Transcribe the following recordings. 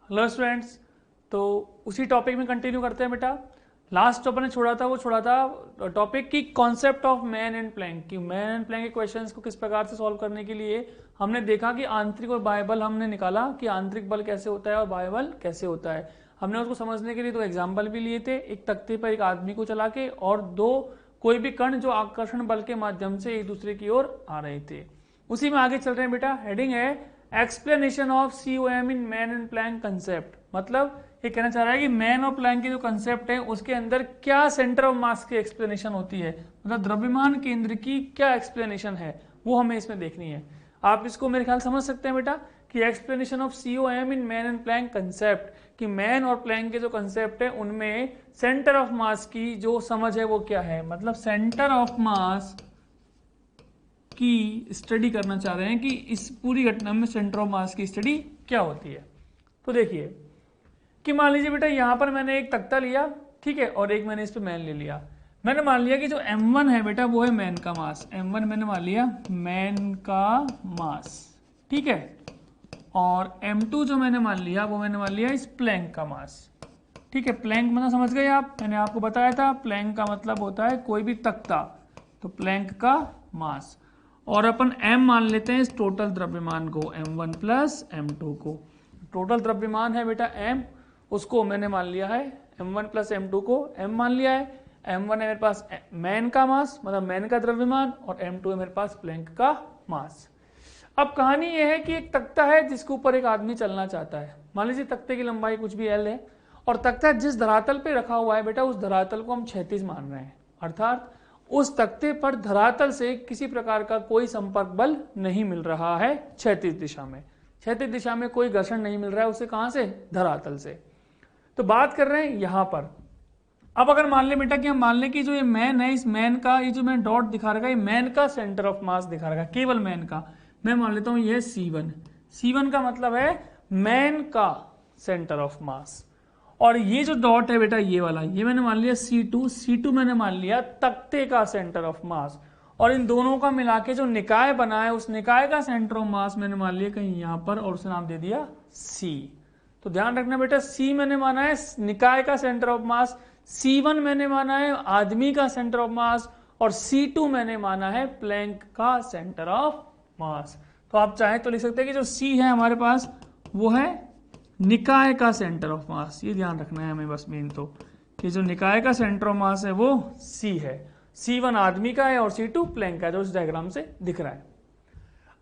Hello students. तो उसी topic में कंटिन्यू करते हैं बेटा। लास्ट अपन ने छोड़ा था टॉपिक की concept of man and plank की। मैन एंड प्लैंक के क्वेश्चंस को किस प्रकार से सॉल्व करने के लिए हमने देखा कि आंतरिक और बाह्य बल हमने निकाला कि आंतरिक बल कैसे होता है और बाह्य बल कैसे होता है। हमने उसको समझने के लिए दो एग्जाम्पल भी लिए थे, एक तख्ते पर एक आदमी को चला के और दो कोई भी कण जो आकर्षण बल के माध्यम से एक दूसरे की ओर आ रहे थे। उसी में आगे चल रहे हैं बेटा। हेडिंग है explanation of COM in man and plank concept. मतलब ये कहना चाह रहा है कि मैन और प्लैंक की जो कंसेप्ट है उसके अंदर क्या सेंटर ऑफ मास की एक्सप्लेनेशन होती है, मतलब द्रव्यमान केंद्र की क्या एक्सप्लेनेशन है वो हमें इसमें देखनी है। आप इसको मेरे ख्याल समझ सकते हैं बेटा कि explanation of COM in man and plank concept, कि मैन और प्लैंक के जो कंसेप्ट है उनमें सेंटर ऑफ मास की जो समझ है वो क्या है। मतलब सेंटर ऑफ मास की स्टडी करना चाह रहे हैं कि इस पूरी घटना में सेंटर ऑफ मास की स्टडी क्या होती है। तो देखिए कि मान लीजिए बेटा यहाँ पर मैंने एक तख्ता लिया, ठीक है, और एक मैंने इस पे मैन ले लिया। मैंने मान लिया कि जो M1 है बेटा वो है मैन का मास। M1 मैंने मान लिया मैन का मास, ठीक है, और M2 जो मैंने मान लिया वो मैंने मान लिया इस प्लैंक का मास, ठीक है। प्लैंक मतलब समझ गए आप, मैंने आपको बताया था प्लैंक का मतलब होता है कोई भी तख्ता, तो प्लैंक का मास। और अपन m मान लेते हैं इस टोटल द्रव्यमान को, M1 प्लस M2 को। टोटल द्रव्यमान है बेटा m, उसको मैंने मान लिया है M1 प्लस M2 को m मान लिया है। M1 है मेरे पास मैन का मास, मतलब मैन का द्रव्यमान, और M2 है मेरे पास प्लैंक का मास। अब कहानी यह है कि एक तख्ता है जिसके ऊपर एक आदमी चलना चाहता है। मान लीजिए तख्ते की लंबाई कुछ भी L है और तख्ता जिस धरातल पे रखा हुआ है बेटा उस धरातल को हम क्षैतिज मान रहे हैं, अर्थात उस तख्ते पर धरातल से किसी प्रकार का कोई संपर्क बल नहीं मिल रहा है क्षैतिज दिशा में। क्षैतिज दिशा में कोई घर्षण नहीं मिल रहा है उसे, कहां से? धरातल से। तो बात कर रहे हैं यहां पर। अब अगर मान ले बेटा कि हम मान लें कि जो ये मैन है, इस मैन का ये जो मैंने डॉट दिखा रखा है ये मैन का सेंटर ऑफ मास दिखा रखा है, केवल मैन का। मैं मान लेता हूं ये C1। C1 का मतलब है मैन का सेंटर ऑफ मास। और ये जो डॉट है बेटा ये वाला, ये मैंने मान लिया C2। C2 मैंने मान लिया तख्ते का सेंटर ऑफ मास। और इन दोनों का मिला के जो निकाय बना है उस निकाय का सेंटर ऑफ मास मैंने मान लिया कहीं यहां पर और उसे नाम दे दिया C। तो ध्यान रखना बेटा, C मैंने माना है निकाय का सेंटर ऑफ मास, C1 मैंने माना है आदमी का सेंटर ऑफ मास, और C2 मैंने माना है प्लैंक का सेंटर ऑफ मास। तो आप चाहें तो लिख सकते हैं कि जो C है हमारे पास वो है निकाय का सेंटर ऑफ मास। ये ध्यान रखना है हमें बस मेन तो, कि जो निकाय का सेंटर ऑफ मास है वो C है। C1 आदमी का है और C2 प्लैंक का, जो इस डायग्राम से दिख रहा है।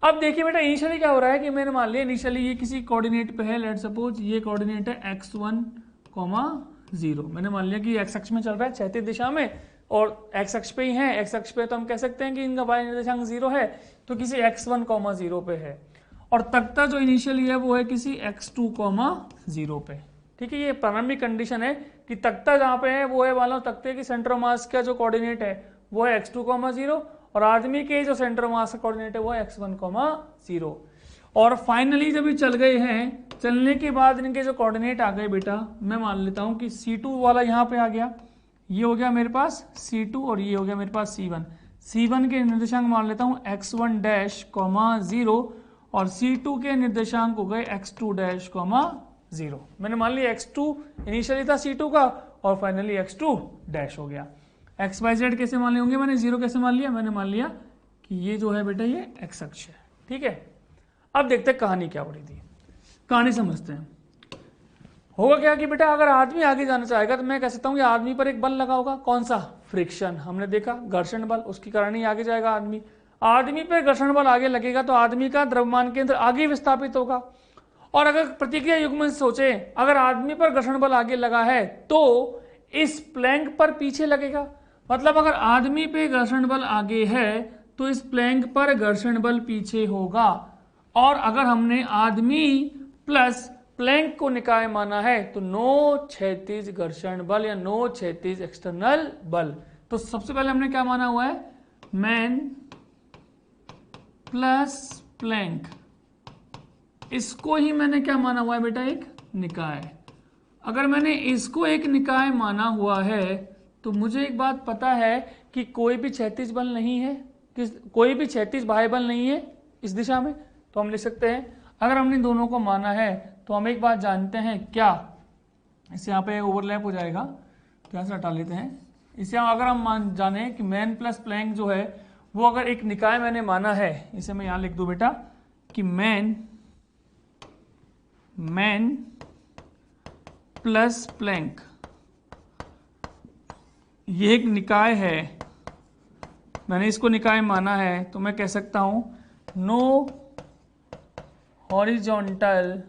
अब देखिए बेटा इनिशियली क्या हो रहा है कि मैंने मान लिया इनिशियली ये किसी कोऑर्डिनेट पे है, लेट सपोज ये कोऑर्डिनेट है x1, 0। मैंने मान लिया कि x अक्ष में चल रहा है क्षैतिज दिशा में और x अक्ष पे ही है। x अक्ष पे तो हम कह सकते हैं कि इनका y निर्देशांक 0 है, तो किसी x1, 0 पे है। और तख्ता जो इनिशियली है वो है किसी x2, 0 पे, ठीक है। ये प्रारंभिक कंडीशन है कि तख्ता जहां पे है वो है वाला तख्ते की सेंटर ऑफ मास का जो कोऑर्डिनेट है वो है x2, 0, और आदमी के जो सेंटर ऑफ मास का कोऑर्डिनेट है वो है x1, 0। और फाइनली जब ये चल गए हैं, चलने के बाद इनके जो कोऑर्डिनेट आ गए बेटा, मैं मान लेता हूं कि C2 वाला यहाँ पे आ गया, ये हो गया मेरे पास C2 और ये हो गया मेरे पास C1। C1 के निर्देशांक मान लेता हूं x1 डैश, 0, और C2 के निर्देशांक हो गए x2 डैश, 0। मैंने मान लिया x2 इनिशियली था C2 का और फाइनली x2 डैश हो गया। x y z कैसे मान लिए होंगे, मैंने 0 कैसे मान लिया? मैंने मान लिया कि ये जो है बेटा ये x अक्ष है, ठीक है। अब देखते हैं कहानी क्या हो रही थी, कहानी समझते हैं। होगा क्या कि बेटा अगर आदमी आगे जाना चाहेगा तो मैं कह सकता हूँ कि आदमी पर एक बल लगा होगा, कौन सा? फ्रिक्शन। हमने देखा घर्षण बल, उसके कारण ही आगे जाएगा आदमी। आदमी पे घर्षण बल आगे लगेगा तो आदमी का द्रव्यमान केंद्र आगे विस्थापित होगा। और अगर प्रतिक्रिया युग्म से सोचे, अगर आदमी पर घर्षण बल आगे लगा है तो इस प्लैंक पर पीछे लगेगा। मतलब अगर आदमी पे घर्षण बल आगे है तो इस प्लैंक पर घर्षण बल पीछे होगा। और अगर हमने आदमी प्लस प्लैंक को निकाय माना है तो नो क्षैतिज घर्षण बल या नो क्षैतिज एक्सटर्नल बल। तो सबसे पहले हमने क्या माना हुआ है? मैन प्लस प्लैंक, इसको ही मैंने क्या माना हुआ है बेटा? एक निकाय। अगर मैंने इसको एक निकाय माना हुआ है तो मुझे एक बात पता है कि कोई भी क्षैतिज बल नहीं है, कोई भी क्षैतिज बाह्य बल नहीं है इस दिशा में। तो हम लिख सकते हैं अगर हमने दोनों को माना है तो हम एक बात जानते हैं क्या, इसे यहाँ पे ओवरलैप हो जाएगा तो यहाँ से हटा लेते हैं इसे। अगर हम जाने कि मैन प्लस प्लैंक जो है वो अगर एक निकाय मैंने माना है, इसे मैं यहाँ लिख दूं बेटा कि मैन प्लस प्लैंक ये एक निकाय है, मैंने इसको निकाय माना है, तो मैं कह सकता हूं नो हॉरिजॉन्टल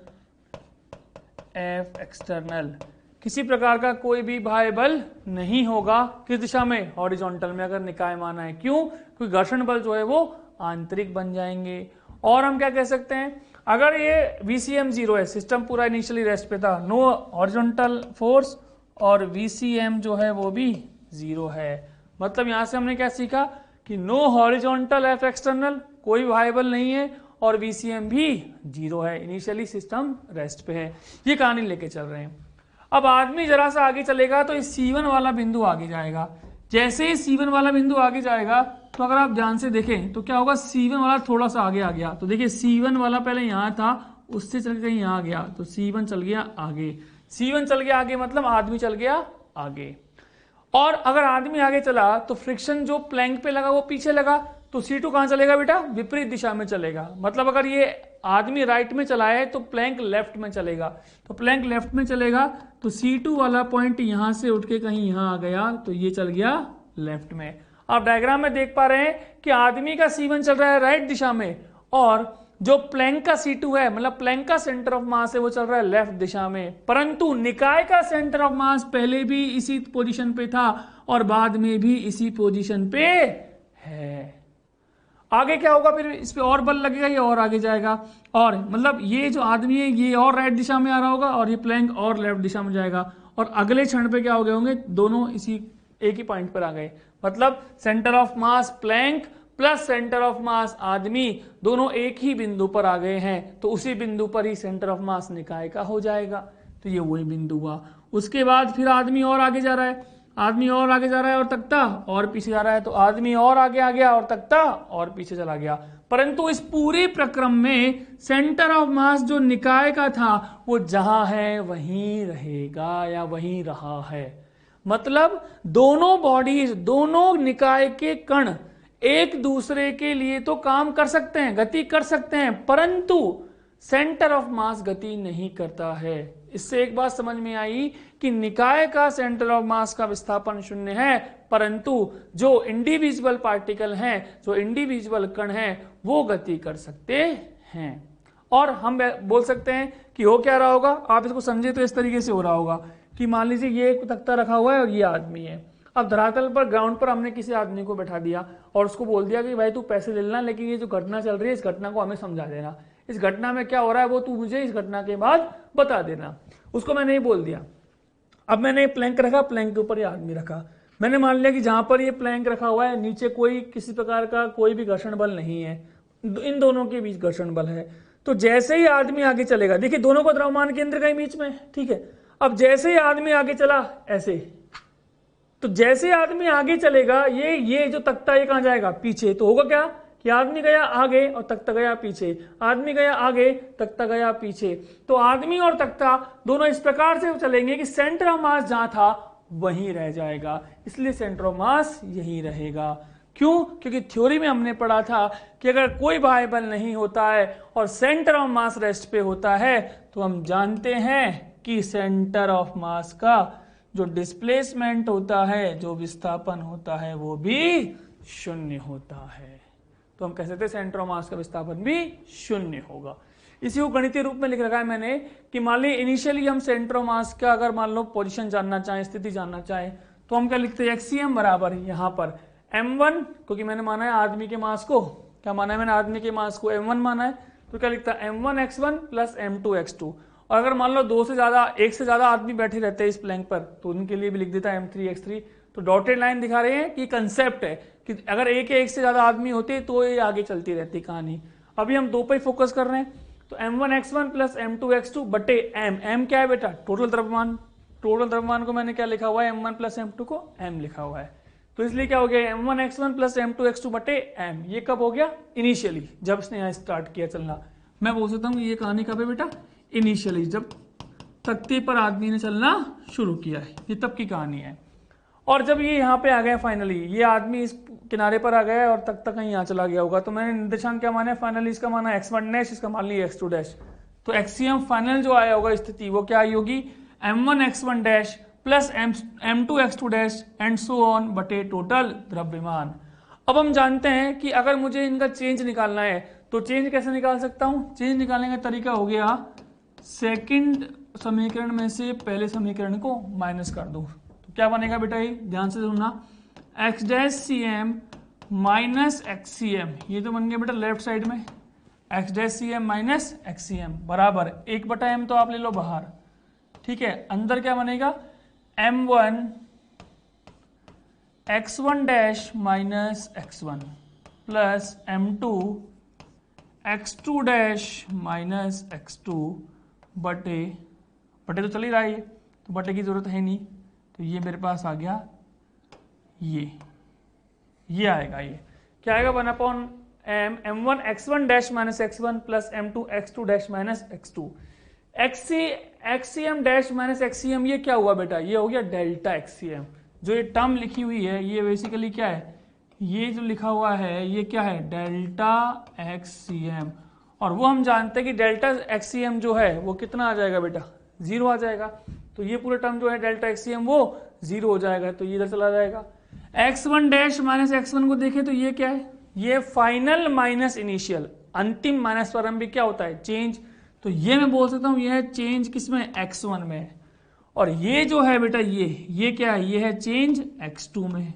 एफ एक्सटर्नल, किसी प्रकार का कोई भी बाह्य बल नहीं होगा। किस दिशा में? हॉरिजॉन्टल में अगर निकाय माना है। क्यों? क्योंकि घर्षण बल जो है वो आंतरिक बन जाएंगे। और हम क्या कह सकते हैं, अगर ये VCM 0 है, सिस्टम पूरा इनिशियली रेस्ट पे था, नो हॉरिजॉन्टल फोर्स, और VCM जो है वो भी 0 है। मतलब यहां से हमने क्या सीखा कि नो हॉरिजॉन्टल एफ एक्सटर्नल, कोई बाह्य बल नहीं है, और VCM भी 0 है, इनिशियली सिस्टम रेस्ट पे है। ये कहानी लेके चल रहे हैं। अब आदमी जरा सा आगे चलेगा तो इस C1 वाला बिंदु आगे जाएगा। जैसे ही C1 वाला बिंदु आगे जाएगा तो अगर आप ध्यान से देखें तो क्या होगा, C1 वाला थोड़ा सा आगे आ गया, तो देखिए C1 वाला पहले यहां था, उससे चल के यहां आ गया, तो C1 चल गया आगे। C1 चल गया आगे मतलब आदमी चल गया आगे। और अगर आदमी आगे चला तो फ्रिक्शन जो प्लैंक पे लगा वो पीछे लगा, तो C2 कहां चलेगा बेटा? विपरीत दिशा में चलेगा। मतलब अगर ये आदमी राइट में चला है तो प्लैंक लेफ्ट में चलेगा, तो प्लैंक लेफ्ट में चलेगा तो C2 वाला पॉइंट यहां से उठ के कहीं यहां आ गया, तो ये चल गया लेफ्ट में। आप डायग्राम में देख पा रहे हैं कि आदमी का C1 चल रहा है राइट दिशा में, और जो प्लैंक का C2 है, मतलब प्लैंक का सेंटर ऑफ मास है, वो चल रहा है लेफ्ट दिशा में। परंतु निकाय का सेंटर ऑफ मास पहले भी इसी पोजीशन पे था और बाद में भी इसी पोजीशन पे है। आगे क्या होगा फिर, इस पे और बल लगेगा, ये और आगे जाएगा, और मतलब ये जो आदमी है ये और राइट दिशा में आ रहा होगा और ये प्लैंक और लेफ्ट दिशा में जाएगा, और अगले क्षण पे क्या हो गए होंगे, दोनों इसी एक ही पॉइंट पर आ गए। मतलब centre of mass plank plus centre of mass आदमी दोनों एक ही बिंदु पर आ गए हैं, तो उसी बिंदु पर ही सेंटर ऑफ मास निकाय का हो जाएगा। तो ये वही बिंदु हुआ। उसके बाद फिर आदमी और आगे जा रहा है, आदमी और आगे जा रहा है और तख्ता और पीछे जा रहा है, तो आदमी और आगे आ गया और तख्ता और पीछे चला गया। परंतु इस पूरे प्रक्रम में सेंटर ऑफ मास जो निकाय का था वो जहां है वहीं रहेगा या वहीं रहा है। मतलब दोनों बॉडीज, दोनों निकाय के कण एक दूसरे के लिए तो काम कर सकते हैं, गति कर सकते हैं, परंतु सेंटर ऑफ मास गति नहीं करता है। इससे एक बात समझ में आई कि निकाय का सेंटर ऑफ मास का विस्थापन 0 है, परंतु जो इंडिविजुअल पार्टिकल हैं, जो इंडिविजुअल कण हैं, वो गति कर सकते हैं। और हम बोल सकते हैं कि हो क्या रहा होगा, आप इसको समझे तो इस तरीके से हो रहा होगा कि मान लीजिए ये एक तख्ता रखा हुआ है और ये आदमी है। अब धरातल पर ग्राउंड पर हमने किसी आदमी को बैठा दिया और उसको बोल दिया कि भाई तू पैसे ले लेना, लेकिन ये जो घटना चल रही है इस घटना को हमें समझा देना, इस घटना में क्या हो रहा है वो तू मुझे इस घटना के बाद बता देना। उसको मैंने ये बोल दिया। अब मैंने प्लैंक रखा, प्लैंक के ऊपर ये आदमी रखा। मैंने मान लिया कि जहां पर ये प्लैंक रखा हुआ है नीचे कोई किसी प्रकार का कोई भी घर्षण बल नहीं है, इन दोनों के बीच घर्षण बल है। तो जैसे ही आदमी आगे चलेगा, देखिए दोनों को द्रव्यमान केंद्र का ही बीच में, ठीक है। अब जैसे ही आदमी आगे चला ऐसे, तो जैसे आदमी आगे चलेगा ये जो तख्ता ये कहां जाएगा, पीछे। तो होगा क्या कि आदमी गया आगे और तख्ता गया पीछे, आदमी गया आगे तख्ता गया पीछे। तो आदमी और तख्ता दोनों इस प्रकार से चलेंगे कि सेंटर ऑफ मास जहां था वहीं रह जाएगा, इसलिए सेंटर ऑफ मास यहीं रहेगा। क्यों? क्योंकि थ्योरी में हमने पढ़ा था कि अगर कोई बाह्य बल नहीं होता है और सेंटर ऑफ मास रेस्ट पे होता है तो हम जानते हैं कि सेंटर ऑफ मास का जो डिस्प्लेसमेंट होता है, जो विस्थापन होता है, वो भी 0 होता है। तो हम कह सकते हैं सेंटर ऑफ मास का विस्थापन भी 0 होगा। इसी को गणितीय रूप में लिख रखा है मैंने कि मान ली इनिशियली हम सेंटर ऑफ मास का अगर मान लो पोजीशन जानना चाहें, स्थिति जानना चाहें, तो हम क्या लिखते हैं, XCM बराबर यहां पर M1, क्योंकि मैंने माना है आदमी के मास को, क्या माना है मैंने, आदमी के मास को M1 माना है, तो क्या लिखता है M1x1 प्लस M2 x2। और अगर मान लो एक से ज्यादा आदमी बैठे रहते हैं इस प्लैंक पर, तो उनके लिए भी लिख देता है M3 x3। तो डॉटेड लाइन दिखा रहे हैं कि कंसेप्ट है कि अगर एक या एक से ज्यादा आदमी होते तो ये आगे चलती रहती कहानी। अभी हम 2 पर ही फोकस कर रहे हैं, तो M1x1 प्लस M2 x2 बटे M क्या है बेटा, टोटल द्रव्यमान। टोटल द्रव्यमान को मैंने क्या लिखा हुआ है, M1 प्लस M2 को M लिखा हुआ है। तो इसलिए क्या हो गया, M1x1 प्लस M2 x2 बटे M। ये कब हो गया, इनिशियली जब इसने यहाँ स्टार्ट किया चलना। मैं बोल सकता हूँ ये कहानी कब है बेटा, इनिशियली, जब तख्ते पर आदमी ने चलना शुरू किया है, ये तब की कहानी है। और जब ये यहाँ पे आ गया फाइनली, ये आदमी इस किनारे पर आ गया है और तख्ता कहीं यहाँ चला गया होगा, तो मैंने निर्देशांक क्या माना है फाइनली, इसका माना x1 डैश, इसका मान लिया x2 डैश। तो एक्सियम फाइनल जो आया होगा स्थिति वो क्या आई होगी, m1 x1 dash plus m2 x2 dash and so on बटे टोटल द्रव्यमान। अब हम जानते हैं कि अगर मुझे इनका चेंज निकालना है तो चेंज कैसे निकाल सकता हूं। चेंज निकालने का तरीका हो गया, सेकंड समीकरण में से पहले समीकरण को माइनस कर दो। तो क्या बनेगा बेटा, ये ध्यान से सुनना, X dash C M minus X C M, ये तो बन गया बेटा लेफ्ट साइड में X dash C M minus X C M बराबर 1/m तो आप ले लो बाहर, ठीक है। अंदर क्या बनेगा, m1 x1 dash minus x1 plus m2 x2 dash minus x2 बटे तो चल ही रहा है, तो बटे की जरूरत है नहीं, तो ये मेरे पास आ गया, ये आएगा, ये क्या आएगा 1/m m1 x1 dash minus x1 plus m2 x2 dash minus x2। xcm dash minus xcm ये क्या हुआ बेटा, ये हो गया डेल्टा xcm। जो ये टर्म लिखी हुई है ये बेसिकली क्या है, ये जो लिखा हुआ है ये क्या है, डेल्टा xcm। और वो हम जानते हैं कि डेल्टा xcm जो है वो कितना आ जाएगा बेटा, 0 आ जाएगा। तो ये पूरा टर्म जो है डेल्टा xcm वो 0 हो जाएगा, तो ये इधर चला जाएगा। x1 डैश माइनस x1 को देखें तो ये क्या है, ये फाइनल माइनस इनिशियल, अंतिम माइनस प्रारंभिक क्या होता है, चेंज। तो ये मैं बोल सकता हूं ये है चेंज किसमें, x1 में। और ये जो है बेटा ये क्या है, ये है चेंज x2 में।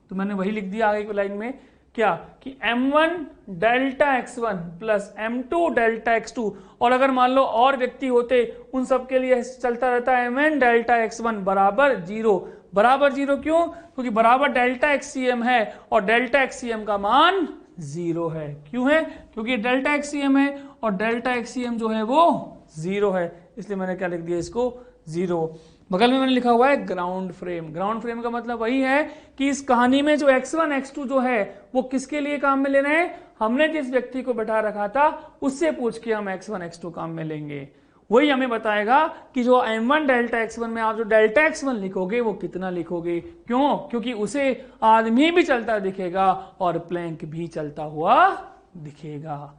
तो मैंने वही लिख दिया आगे की लाइन में क्या, कि m1 delta x1 plus m2 delta x2। और अगर मान लो और व्यक्ति होते, उन सब के लिए चलता रहता है mn डेल्टा x1 बराबर 0। बराबर 0 क्यों, क्योंकि बराबर डेल्टा xcm है और डेल्टा xcm का मान 0 है। क्यों है, क्योंकि डेल्टा xcm है और डेल्टा xcm जो है वो 0 है, इसलिए मैंने क्या लिख दिया इसको 0। बगल में मैंने लिखा हुआ है ग्राउंड फ्रेम। ग्राउंड फ्रेम का मतलब वही है कि इस कहानी में जो x1 x2 जो है वो किसके लिए काम में लेना है, हमने जिस व्यक्ति को बैठा रखा था उससे पूछ के हम x1 x2 काम में लेंगे। वही हमें बताएगा कि जो m1 डेल्टा x1 में आप जो डेल्टा x1 लिखोगे वो कितना लिखोगे। क्यों, क्योंकि उसे आदमी भी चलता दिखेगा और प्लैंक भी चलता हुआ दिखेगा।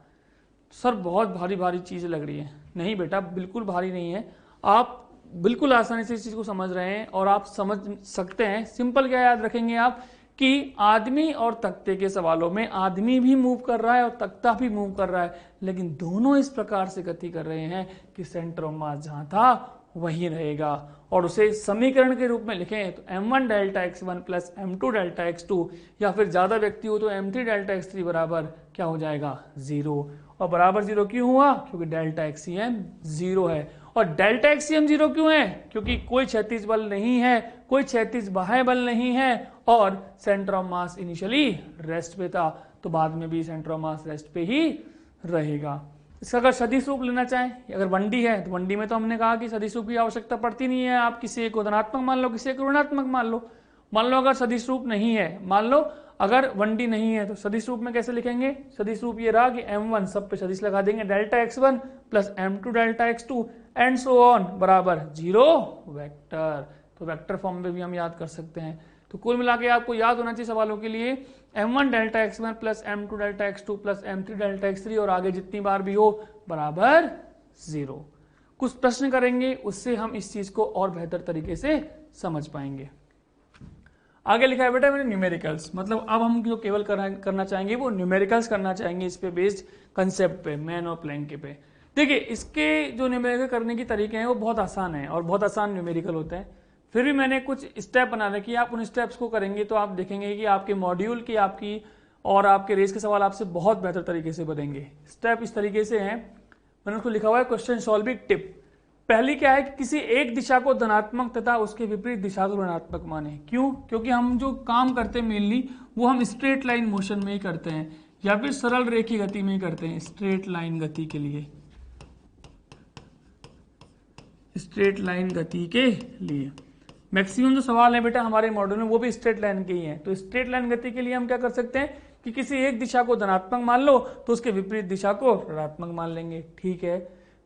सर बहुत भारी भारी चीज लग रही है, नहीं बेटा बिल्कुल भारी नहीं है, आप बिल्कुल आसानी से इस चीज को समझ रहे हैं और आप समझ सकते हैं। सिंपल क्या याद रखेंगे आप, कि आदमी और तख्ते के सवालों में आदमी भी मूव कर रहा है और तख्ता भी मूव कर रहा है, लेकिन दोनों इस प्रकार से गति कर रहे हैं कि सेंटर ऑफ मास जहां था वही रहेगा। और उसे समीकरण के रूप में लिखें तो m1 delta x1 plus m2 delta x2, या फिर ज्यादा व्यक्ति हो तो m3 डेल्टा x3 बराबर क्या हो जाएगा 0। और बराबर 0 क्यों हुआ, क्योंकि डेल्टा xcm 0 है। और डेल्टा xcm 0 क्यों है, क्योंकि कोई क्षैतिज बल नहीं है, कोई क्षैतिज बाह्य बल नहीं है और centre of mass initially rest पे था, तो बाद में भी सेंटर ऑफ मास रेस्ट पे ही रहेगा। इसका अगर सदिश रूप लेना चाहें, अगर 1D है तो 1D में तो हमने कहा कि सदिश रूप की आवश्यकता पड़ती नहीं है, आप किसी एक को धनात्मक मान लो, किसी एक ऋणात्मक मान लो। मान लो अगर सदिश रूप नहीं है, मान लो अगर 1D नहीं है तो सदिश रूप में कैसे लिखेंगे, सदिश रूप ये रहा कि m1 सब पे सदिश लगा देंगे delta x1 plus m2 delta x2 and so on बराबर 0 वेक्टर। तो वेक्टर फॉर्म में भी हम याद कर सकते हैं। तो कुल मिला के आपको याद होना चाहिए सवालों के लिए m1 delta x1 plus m2 delta x2 plus m3 delta x3 और आगे जितनी बार भी हो बराबर 0। कुछ प्रश्न करेंगे, उससे हम इस चीज को और बेहतर तरीके से समझ पाएंगे। आगे लिखा है बेटा मैंने न्यूमेरिकल्स, मतलब अब हम जो केवल करना चाहेंगे वो न्यूमेरिकल्स करना चाहेंगे, इस पे बेस्ड कंसेप्ट पे, मैन और प्लैंक के पे। देखिए इसके जो न्यूमेरिकल करने के तरीके हैं वो बहुत आसान है और बहुत आसान न्यूमेरिकल होते हैं। फिर भी मैंने कुछ स्टेप बना रखे, आप उन स्टेप्स को करेंगे तो आप देखेंगे कि आपके मॉड्यूल की आपकी और आपके रेस के सवाल आपसे बहुत बेहतर तरीके से बनेंगे। स्टेप इस तरीके से हैं, मैंने उसको लिखा हुआ है क्वेश्चन सॉल्विंग टिप। पहली क्या है कि किसी एक दिशा को धनात्मक तथा उसके विपरीत दिशा को ऋणात्मक माने। क्यों, क्योंकि हम जो काम करते हैं मेनली वो हम स्ट्रेट लाइन मोशन में ही करते हैं या फिर सरल रेखी गति में ही करते हैं। स्ट्रेट लाइन गति के लिए, स्ट्रेट लाइन गति के लिए मैक्सिमम जो सवाल है बेटा हमारे मॉड्यूल में वो भी स्ट्रेट लाइन के ही हैं। तो स्ट्रेट लाइन गति के लिए हम क्या कर सकते हैं कि किसी एक दिशा को धनात्मक मान लो तो उसके विपरीत दिशा को ऋणात्मक मान लेंगे। ठीक है,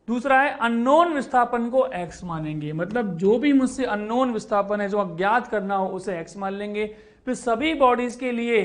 दूसरा है अननोन विस्थापन को x मानेंगे, मतलब जो भी मुझसे अननोन विस्थापन है जो अज्ञात करना हो उसे x मान लेंगे। फिर सभी बॉडीज के लिए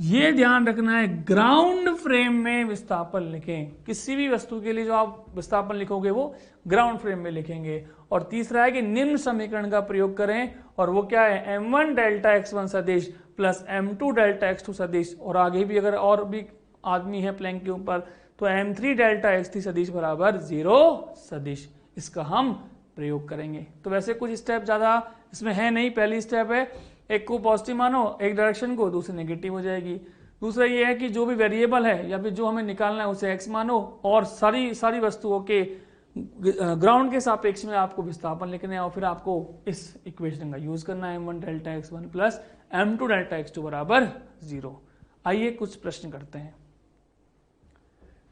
ये ध्यान रखना है ग्राउंड फ्रेम में विस्थापन लिखें, किसी भी वस्तु के लिए जो आप विस्थापन लिखोगे वो ग्राउंड फ्रेम में लिखेंगे। और तीसरा है कि निम्न समीकरण का प्रयोग करें, और वो क्या है, m1 डेल्टा x1 सदिश प्लस m2 डेल्टा x2 सदिश, और आगे भी अगर और भी आदमी है प्लैंक के ऊपर तो m3 डेल्टा x3 सदिश बराबर 0 सदिश, इसका हम प्रयोग करेंगे। तो वैसे कुछ स्टेप ज्यादा इसमें है नहीं। पहली स्टेप है एक को पॉजिटिव मानो एक डायरेक्शन को, दूसरी नेगेटिव हो जाएगी। दूसरा ये है कि जो भी वेरिएबल है या फिर जो हमें निकालना है उसे x मानो, और सारी वस्तुओं के ग्राउंड के सापेक्ष में आपको विस्थापन लिखना है, और फिर आपको इस इक्वेशन का यूज करना है m1 delta x1 plus m2 delta x2 बराबर 0। आइए कुछ प्रश्न करते हैं।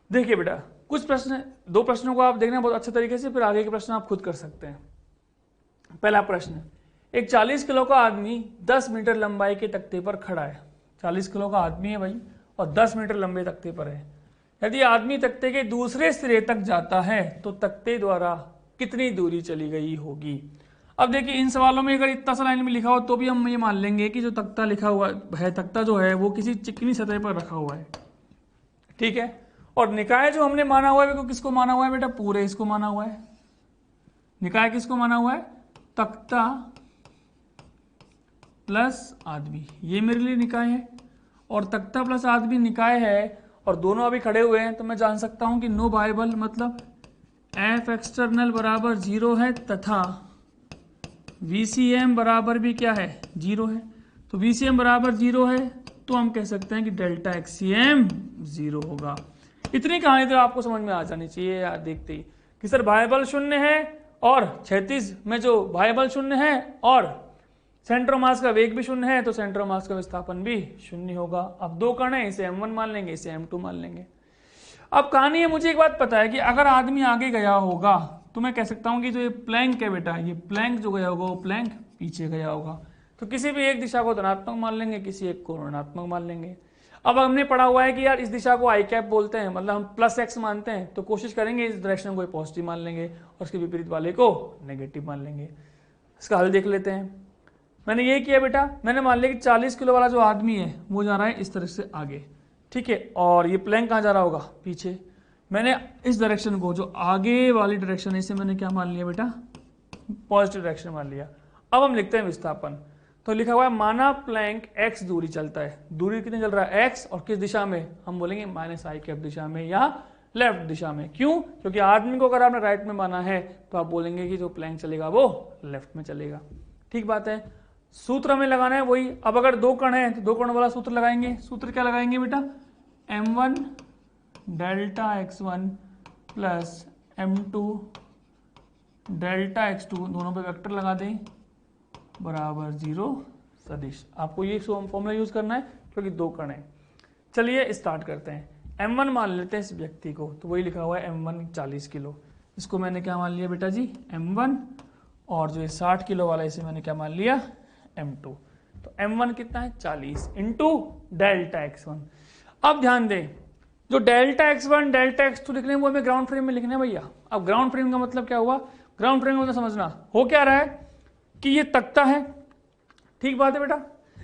देखिए बेटा कुछ प्रश्न, दो प्रश्नों को आप देखना बहुत अच्छे तरीके से, फिर आगे के प्रश्न आप खुद कर सकते हैं। पहला प्रश्न, एक 40 किलो का आदमी 10 मीटर लंबाई के तख्ते पर खड़ा है। 40 किलो का आदमी है भाई और 10 मीटर लंबे तख्ते पर है। यदि आदमी तख्ते के दूसरे सिरे तक जाता है तो तख्ते द्वारा कितनी दूरी चली गई होगी। अब देखिए इन सवालों में अगर इतना सा लाइन में लिखा हो तो भी हम ये मान लेंगे कि जो तख्ता लिखा हुआ है, तख्ता जो है वो किसी चिकनी सतह पर रखा हुआ है, ठीक है। और निकाय जो हमने माना हुआ है वो किसको माना हुआ है बेटा, पूरे इसको माना हुआ है। निकाय किसको माना हुआ है, तख्ता प्लस आदमी, ये मेरे लिए निकाय है। और तख्ता प्लस आदमी निकाय है और दोनों अभी खड़े हुए हैं, तो मैं जान सकता हूं कि नो बाइबल मतलब एफ एक्सटर्नल बराबर 0 है तथा VCM बराबर भी क्या है, 0 है। तो VCM बराबर 0 है तो हम कह सकते हैं कि डेल्टा XCM 0 होगा। इतनी कहानी तो आपको समझ में आ जानी चाहिए यार देखते ही कि सर बाइबल शून्य है और क्षैतिज में जो बाइबल शून्य है और सेंटर मास का वेग भी शून्य है, तो सेंटर मास का विस्थापन भी शून्य होगा। अब दो कण है, इसे m1 मान लेंगे, इसे m2 मान लेंगे। अब कहानी है, मुझे एक बात पता है कि अगर आदमी आगे गया होगा तो मैं कह सकता हूं कि जो ये प्लैंक है बेटा, ये प्लैंक जो गया होगा वो प्लैंक पीछे गया होगा। तो किसी भी एक दिशा को धनात्मक मान लेंगे, किसी एक को ऋणात्मक मान लेंगे। अब हमने पढ़ा हुआ है कि यार इस दिशा को आई कैप बोलते हैं, मतलब हम प्लस x मानते हैं, तो कोशिश करेंगे इस डायरेक्शन को पॉजिटिव मान लेंगे और उसके विपरीत वाले को नेगेटिव मान लेंगे। इसका हल देख लेते हैं। मैंने ये किया बेटा, मैंने मान लिया कि 40 किलो वाला जो आदमी है वो जा रहा है इस तरह से आगे, ठीक है, और ये प्लैंक कहाँ जा रहा होगा, पीछे। मैंने इस डायरेक्शन को, जो आगे वाली डायरेक्शन है, इसे मैंने क्या मान लिया बेटा, पॉजिटिव डायरेक्शन मान लिया। अब हम लिखते हैं विस्थापन। तो लिखा हुआ है माना प्लैंक x दूरी चलता है। दूरी कितनी चल रहा है, x, और किस दिशा में, हम बोलेंगे माइनस आई कैप दिशा में या लेफ्ट दिशा में। क्यों, क्योंकि आदमी को अगर आपने राइट में माना है तो आप बोलेंगे कि जो प्लैंक चलेगा वो लेफ्ट में चलेगा। ठीक बात है। सूत्र हमें लगाना है वही। अब अगर दो कण है तो दो कण वाला सूत्र लगाएंगे। सूत्र क्या लगाएंगे बेटा, m1 delta x1 plus m2 delta x2, दोनों पे वेक्टर लगा दें, बराबर 0 सदिश। आपको ये फॉर्मूला यूज करना है क्योंकि दो कण है। चलिए स्टार्ट करते हैं। m1 मान लेते हैं इस व्यक्ति को, तो वही लिखा हुआ है m1 40 किलो। इसको मैंने क्या मान लिया बेटा जी, m1, और जो 60 किलो वाला इसे मैंने क्या मान लिया, m2। तो m1 कितना है, 40 इंटू डेल्टा x1। अब ध्यान दें, जो डेल्टा x1 डेल्टा x2 लिखने हैं वो हमें ग्राउंड फ्रेम में लिखने हैं भैया। अब ग्राउंड फ्रेम का मतलब क्या हुआ, ग्राउंड फ्रेम का मतलब समझना हो क्या रहा है कि ये तख्ता है, ठीक बात है बेटा,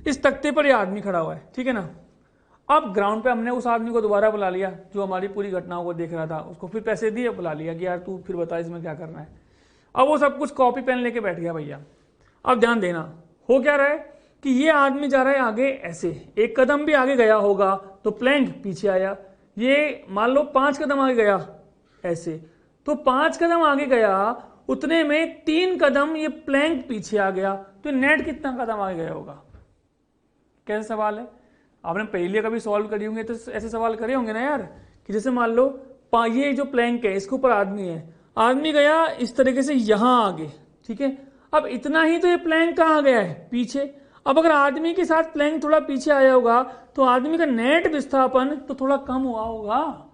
इस तख्ते पर ये आदमी खड़ा हुआ है, ठीक है ना। अब ग्राउंड पे हमने उस आदमी को दोबारा बुला लिया जो हमारी पूरी घटनाओं को देख रहा था, उसको फिर पैसे दिए, बुला लिया कि यार तू फिर बता इसमें क्या करना है। अब वो सब कुछ कॉपी पेन लेके बैठ गया भैया। अब ध्यान देना, हो क्या रहा है कि ये आदमी जा रहा है आगे ऐसे, एक कदम भी आगे गया होगा तो प्लैंक पीछे आया। ये मान लो 5 कदम आगे गया ऐसे, तो 5 कदम आगे गया, उतने में 3 कदम ये प्लैंक पीछे आ गया, तो नेट कितना कदम आगे गया होगा। कैसा सवाल है, आपने पहले कभी सॉल्व करी होंगे तो ऐसे सवाल करे होंगे ना यार, कि जैसे मान लो ये जो प्लैंक है इसके ऊपर आदमी है, आदमी गया इस तरीके से यहां आगे, ठीक है। अब इतना ही तो ये प्लैंक कहाँ गया है, पीछे। अब अगर आदमी के साथ प्लैंक थोड़ा पीछे आया होगा तो आदमी का नेट विस्थापन तो थोड़ा कम हुआ होगा।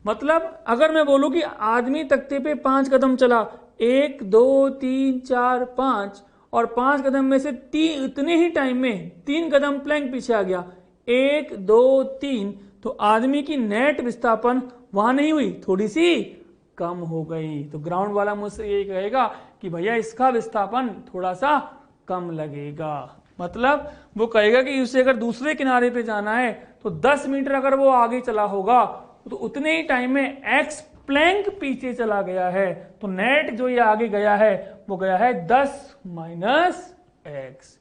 मतलब अगर मैं बोलूं कि आदमी तख्ते पे 5 कदम चला, 1 2 3 4 5, और 5 कदम में से इतने ही टाइम में 3 कदम प्लैंक पीछे आ गया, 1 2 3, तो आदमी की नेट विस्थापन वहां नहीं हुई, थोड़ी सी कम हो गई। तो ग्राउंड वाला मुझसे यही कहेगा कि भैया इसका विस्थापन थोड़ा सा कम लगेगा। मतलब वो कहेगा कि उसे अगर दूसरे किनारे पे जाना है तो 10 मीटर अगर वो आगे चला होगा तो उतने ही टाइम में एक्स प्लैंक पीछे चला गया है। तो नेट जो ये आगे गया है वो गया है 10 माइनस एक्स।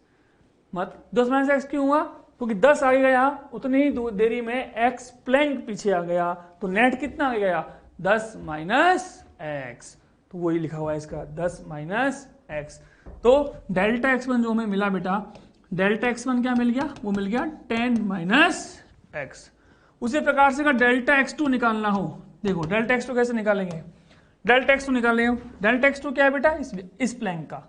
मत 10 माइनस एक्स क्यों हुआ? क्योंकि 10 आगे गया उतनी ही देरी में एक्स प्लैंक पीछे आ गया। तो नेट कितना आगे गया? 10 माइनस एक्स। तो वही लिखा हुआ है इसका 10 माइनस एक्स। तो डेल्टा x1 जो हमें मिला बेटा, डेल्टा x1 क्या मिल गया? वो मिल गया 10 माइनस एक्स। उसी प्रकार से अगर डेल्टा x2 निकालना हो, देखो डेल्टा x2 कैसे निकालेंगे? डेल्टा x2 निकालेंगे। डेल्टा x2 क्या है बेटा? इस प्लैंक का।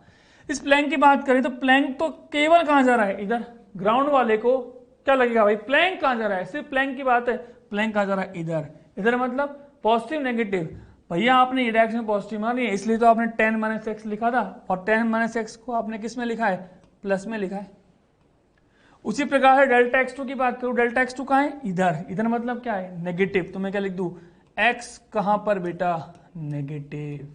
इस प्लैंक की बात करें तो प्लैंक तो केवल कहां जा रहा है? इधर। ग्राउंड वाले को क्या लगेगा भाई प्लैंक कहां जा रहा है? सिर्फ प्लैंक की बात है, प्लैंक कहां जा रहा है? इधर। इधर मतलब पॉजिटिव नेगेटिव। भैया आपने ये डायरेक्शन पॉजिटिव मानी है इसलिए तो आपने 10 माइनस एक्स लिखा था, और 10 माइनस एक्स को आपने किस में लिखा है? प्लस में लिखा है। उसी प्रकार से डेल्टा x2 की बात करूं, डेल्टा x2 कहां है? इधर। इधर मतलब क्या है? नेगेटिव। तो मैं क्या लिख दूं? x कहां पर बेटा? नेगेटिव।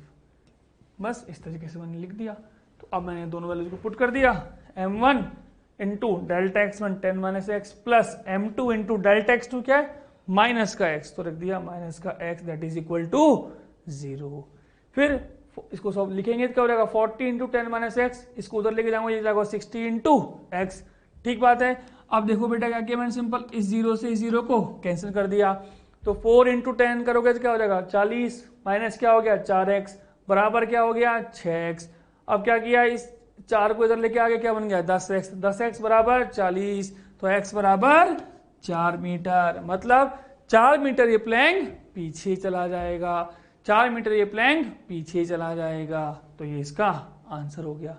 बस इस तरीके से मैंने लिख दिया। तो अब मैंने दोनों वैल्यूज को पुट कर दिया। m1 into delta x1 10 minus x plus m2 into delta x2 क्या है? माइनस का x। तो रख दिया माइनस का x that is equal to 0। फिर इसको सब लिखेंगे तो क्या हो जाएगा? 40 इंटू 10 माइनस एक्स। इसको उधर लेके जाऊंगा, ये जाएगा 60 इंटू एक्स। ठीक बात है। अब देखो बेटा क्या किया मैंने? सिंपल इस 0 से इस 0 को कैंसिल कर दिया। तो 4 इंटू 10 करोगे तो क्या हो जाएगा? 40 माइनस क्या हो गया? 4x बराबर क्या हो गया? 6x। अब क्या किया? इस 4 को इधर लेके आगे क्या बन गया? 10x। 10x बराबर 40। तो x बराबर 4 मीटर। मतलब 4 मीटर ये प्लैंक पीछे चला जाएगा। 4 मीटर ये प्लैंक पीछे चला जाएगा। तो ये इसका आंसर हो गया।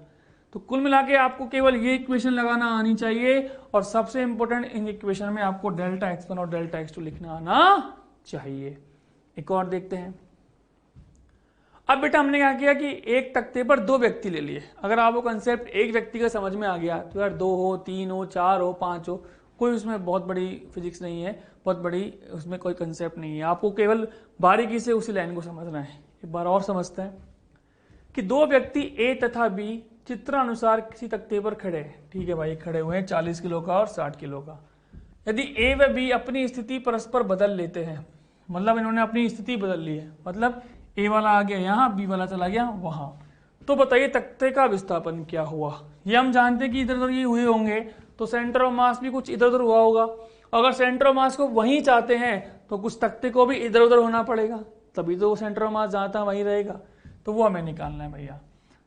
तो कुल मिला के आपको केवल ये इक्वेशन लगाना आनी चाहिए, और सबसे इंपॉर्टेंट इन इक्वेशन में आपको डेल्टा x1 और डेल्टा x2 लिखना आना चाहिए। एक और देखते हैं। अब बेटा हमने क्या किया कि एक तख्ते पर 2 व्यक्ति ले लिए। अगर आपको कंसेप्ट एक व्यक्ति का समझ में आ गया तो यार 2 हो, 3 हो, 4 हो, 5 हो, कोई उसमें बहुत बड़ी फिजिक्स नहीं है, बहुत बड़ी उसमें कोई कंसेप्ट नहीं है। आपको केवल बारीकी से उसी लाइन को समझना है। एक बार और समझते हैं कि 2 व्यक्ति ए तथा बी चित्रानुसार किसी तख्ते पर खड़े हैं। ठीक है भाई, खड़े हुए हैं 40 किलो का और 60 किलो का। यदि ए व बी अपनी स्थिति परस्पर बदल लेते हैं, मतलब इन्होंने अपनी स्थिति बदल ली है, मतलब ए वाला आ गया यहाँ, बी वाला चला गया वहां, तो बताइए तख्ते का विस्थापन क्या हुआ? ये हम जानते हैं कि इधर उधर ये हुए होंगे, तो सेंटर ऑफ मास भी कुछ इधर उधर हुआ होगा। अगर सेंटर ऑफ मास को वहीं चाहते हैं तो कुछ तख्ते को भी इधर उधर होना पड़ेगा, तभी तो वो सेंटर ऑफ मास जहाँ था वहीं रहेगा। तो वो हमें निकालना है भैया।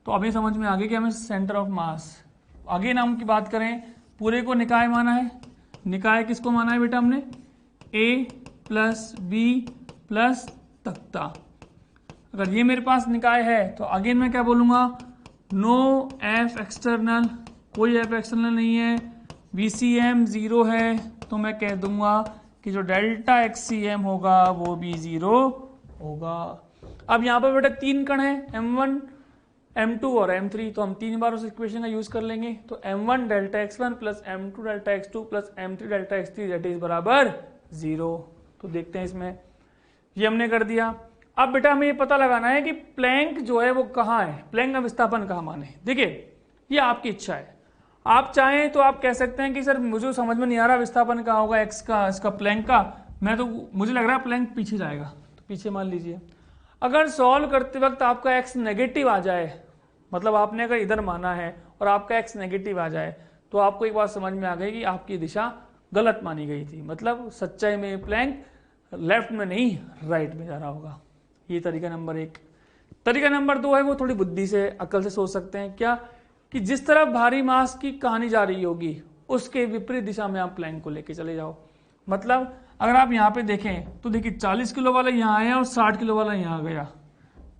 तो अभी समझ में आ गया कि हमें सेंटर ऑफ मास, आगे नाम की बात करें, पूरे को निकाय माना है। निकाय किसको माना है बेटा हमने? ए प्लस बी प्लस तख्ता। अगर ये मेरे पास निकाय है तो अगेन मैं क्या बोलूंगा? नो एफ एक्सटर्नल, कोई एफ एक्सटर्नल नहीं है, VCM 0 है, तो मैं कह दूंगा कि जो डेल्टा XCM होगा वो भी 0 होगा। अब यहाँ पर बेटा 3 कण है, M1 M2 और M3, तो हम 3 बार उस इक्वेशन का यूज कर लेंगे। तो M1 delta x1 plus M2 delta x2 plus M3 delta x3 that is बराबर 0। तो देखते हैं इसमें, ये हमने कर दिया। अब बेटा हमें ये पता लगाना है कि प्लैंक जो है वो कहाँ है, प्लैंक का विस्थापन कहाँ माने। देखिए ये आपकी इच्छा है, आप चाहें तो आप कह सकते हैं कि सर मुझे समझ में नहीं आ रहा विस्थापन कहाँ होगा एक्स का, इसका प्लैंक का, मैं तो मुझे लग रहा है प्लैंक पीछे जाएगा, तो पीछे मान लीजिए। अगर सॉल्व करते वक्त आपका एक्स नेगेटिव आ जाए, मतलब आपने अगर इधर माना है और आपका एक्स नेगेटिव आ जाए, तो आपको एक बात समझ में आ गई कि आपकी दिशा गलत मानी गई थी, मतलब सच्चाई में प्लैंक लेफ्ट में नहीं राइट में जा रहा होगा। ये तरीका नंबर 1। तरीका नंबर 2 है वो थोड़ी बुद्धि से, अकल से सोच सकते हैं क्या, कि जिस तरफ भारी मास की कहानी जा रही होगी उसके विपरीत दिशा में आप प्लैंक को लेके चले जाओ। मतलब अगर आप यहाँ पे देखें तो देखिए 40 किलो वाला यहाँ आया और 60 किलो वाला यहाँ गया,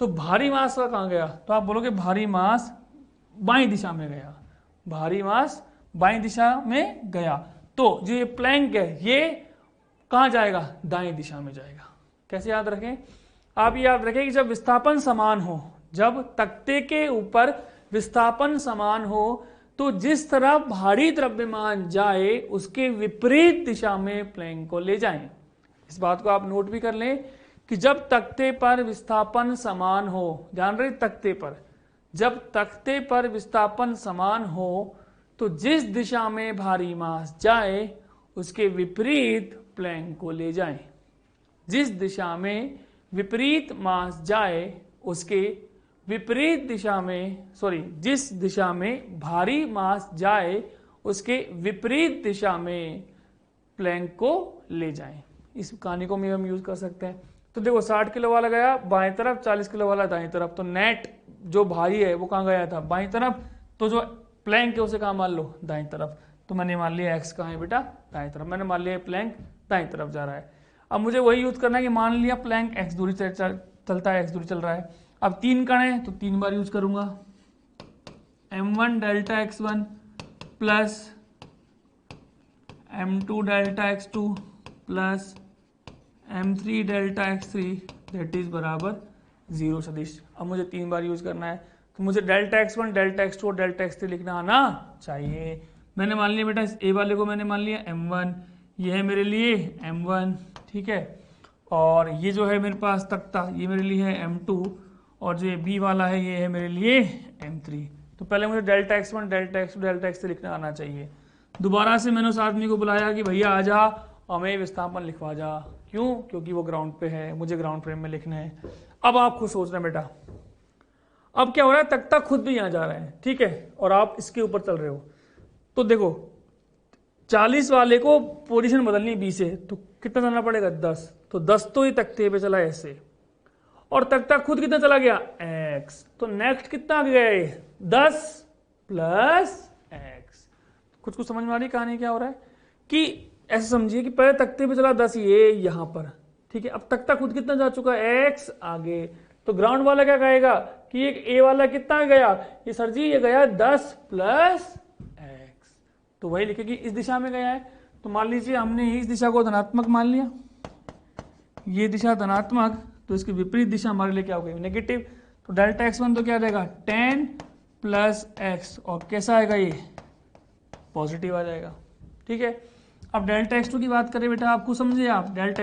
तो भारी मास का कहाँ गया? तो आप बोलोगे भारी मास बाईं दिशा में गया, भारी मास बाईं दिशा में गया। तो जो ये प्लैंक है ये कहाँ जाएगा? दाएं दिशा में जाएगा। कैसे याद रखें? आप याद रखें कि जब विस्थापन समान हो, जब तख्ते के ऊपर विस्थापन समान हो, तो जिस तरफ भारी द्रव्यमान जाए उसके विपरीत दिशा में प्लैंक को ले जाएं। इस बात को आप नोट भी कर लें कि जब तख्ते पर विस्थापन समान हो, जान रहे तख्ते पर, जब तख्ते पर विस्थापन समान हो तो जिस दिशा में भारी मास जाए उसके विपरीत प्लैंक को ले जाएं। जिस दिशा में विपरीत मास जाए उसके विपरीत दिशा में, जिस दिशा में भारी मास जाए उसके विपरीत दिशा में प्लैंक को ले जाएं। इस कहानी को हम यूज कर सकते हैं। तो देखो 60 किलो वाला गया बाएं तरफ, 40 किलो वाला दाएं तरफ, तो नेट जो भारी है वो कहाँ गया था, बाएं तरफ, तो जो प्लैंक है उसे कहाँ मान लो, दाएं तरफ। तो मैंने मान लिया एक्स कहाँ है बेटा, दाएं तरफ, मैंने मान लिया प्लैंक दाएं तरफ जा रहा है। अब मुझे वही यूज करना है कि मान लिया प्लैंक एक्स दूरी चलता है, एक्स दूरी चल रहा है। अब 3 कण है तो 3 बार यूज करूंगा, m1 delta x1 plus m2 delta x2 plus m3 delta x3 that is बराबर 0 सदिश। अब मुझे 3 बार यूज करना है तो मुझे डेल्टा x1 डेल्टा x2 और डेल्टा x3 लिखना आना चाहिए। मैंने मान लिया बेटा ए वाले को मैंने मान लिया m1, ये है मेरे लिए m1, ठीक है, और ये जो है मेरे पास तख्ता ये मेरे लिए है m2, और जो ये बी वाला है ये है मेरे लिए m3। तो पहले मुझे delta x1 delta x2 delta x3 लिखना आना चाहिए। दोबारा से मैंने उस आदमी को बुलाया कि भैया आ जा और हमें विस्थापन लिखवा जा। क्यों? क्योंकि वो ग्राउंड पे है, मुझे ग्राउंड फ्रेम में लिखना है। अब आप खुद सोच रहे हैं बेटा, अब क्या हो रहा है, तख्ता खुद भी यहाँ जा रहा है, ठीक है, और आप इसके ऊपर चल रहे हो। तो देखो 40 वाले को पोजीशन बदलनी है 20 से, तो कितना चलना पड़ेगा 10, तो 10 तो ही तख्ते पे चला ऐसे, और तख्ता खुद कितना चला गया x, तो नेक्स्ट कितना आ गया 10 प्लस x। कुछ कुछ समझ में आ रही कहानी क्या हो रहा है कि ऐसे समझिए कि पहले तख्ते पे चला 10 ये यहां पर, ठीक है, अब तख्ता खुद कितना जा चुका है x आगे, तो ग्राउंड वाला क्या कहेगा कि ये ए वाला कितना गया, ये सर जी ये गया 10 प्लस x, तो वही लिखेगी इस दिशा में गया है। तो मान लीजिए हमने इस दिशा को धनात्मक मान लिया, ये दिशा धनात्मक, तो इसकी विपरीत दिशा हमारे लिए क्या हो गई नेगेटिव, तो डेल्टा x1 तो क्या रहेगा 10 प्लस x, और कैसा आएगा ये पॉजिटिव आ जाएगा, ठीक है। अब डेल्टा x2 की बात करें बेटा, आपको समझे आप, डेल्टा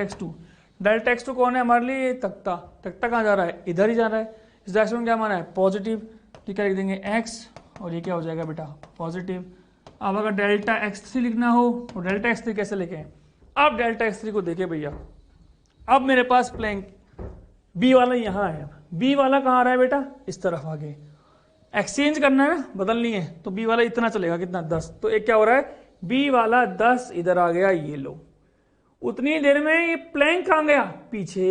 x2 कौन है हमारे लिए, तख्ता कहाँ जा रहा है, इधर ही जा रहा है, इस डायरेक्शन में क्या माना है पॉजिटिव, ठीक है, लिख देंगे x, और ये क्या हो जाएगा बेटा पॉजिटिव। अब अगर डेल्टा x3 लिखना हो तो डेल्टा x3 कैसे लिखें, अब डेल्टा x3 को देखें भैया, अब मेरे पास प्लैंक बी वाला यहाँ है, बी वाला कहाँ आ रहा है बेटा इस तरफ आगे, एक्सचेंज करना है ना, बदलनी है, तो बी वाला इतना चलेगा कितना 10, तो एक क्या हो रहा है बी वाला 10 इधर आ गया, ये लो, उतनी देर में ये प्लैंक कहाँ गया पीछे,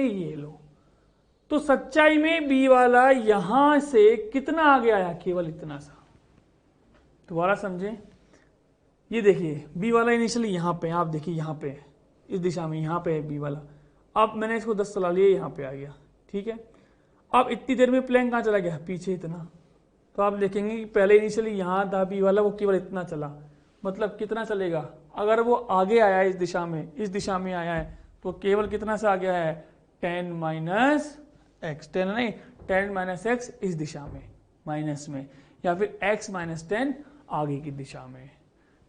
ये लो, तो सच्चाई में बी वाला यहां से कितना आगे आया, केवल इतना सा। दोबारा समझे, ये देखिए बी वाला इनिशियली यहाँ पे, आप देखिए यहाँ पे इस दिशा में यहाँ पे है बी वाला, अब मैंने इसको 10 चला लिया, यहाँ पे आ गया, ठीक है। अब इतनी देर में प्लैंक कहाँ चला गया पीछे इतना, तो आप देखेंगे कि पहले इनिशियली यहाँ था बी वाला, वो केवल इतना चला, मतलब कितना चलेगा, अगर वो आगे आया है इस दिशा में आया है तो केवल कितना से आगे आया है 10 माइनस एक्स, 10 नहीं 10 माइनस एक्स इस दिशा में माइनस में, या फिर x माइनस 10 आगे की दिशा में।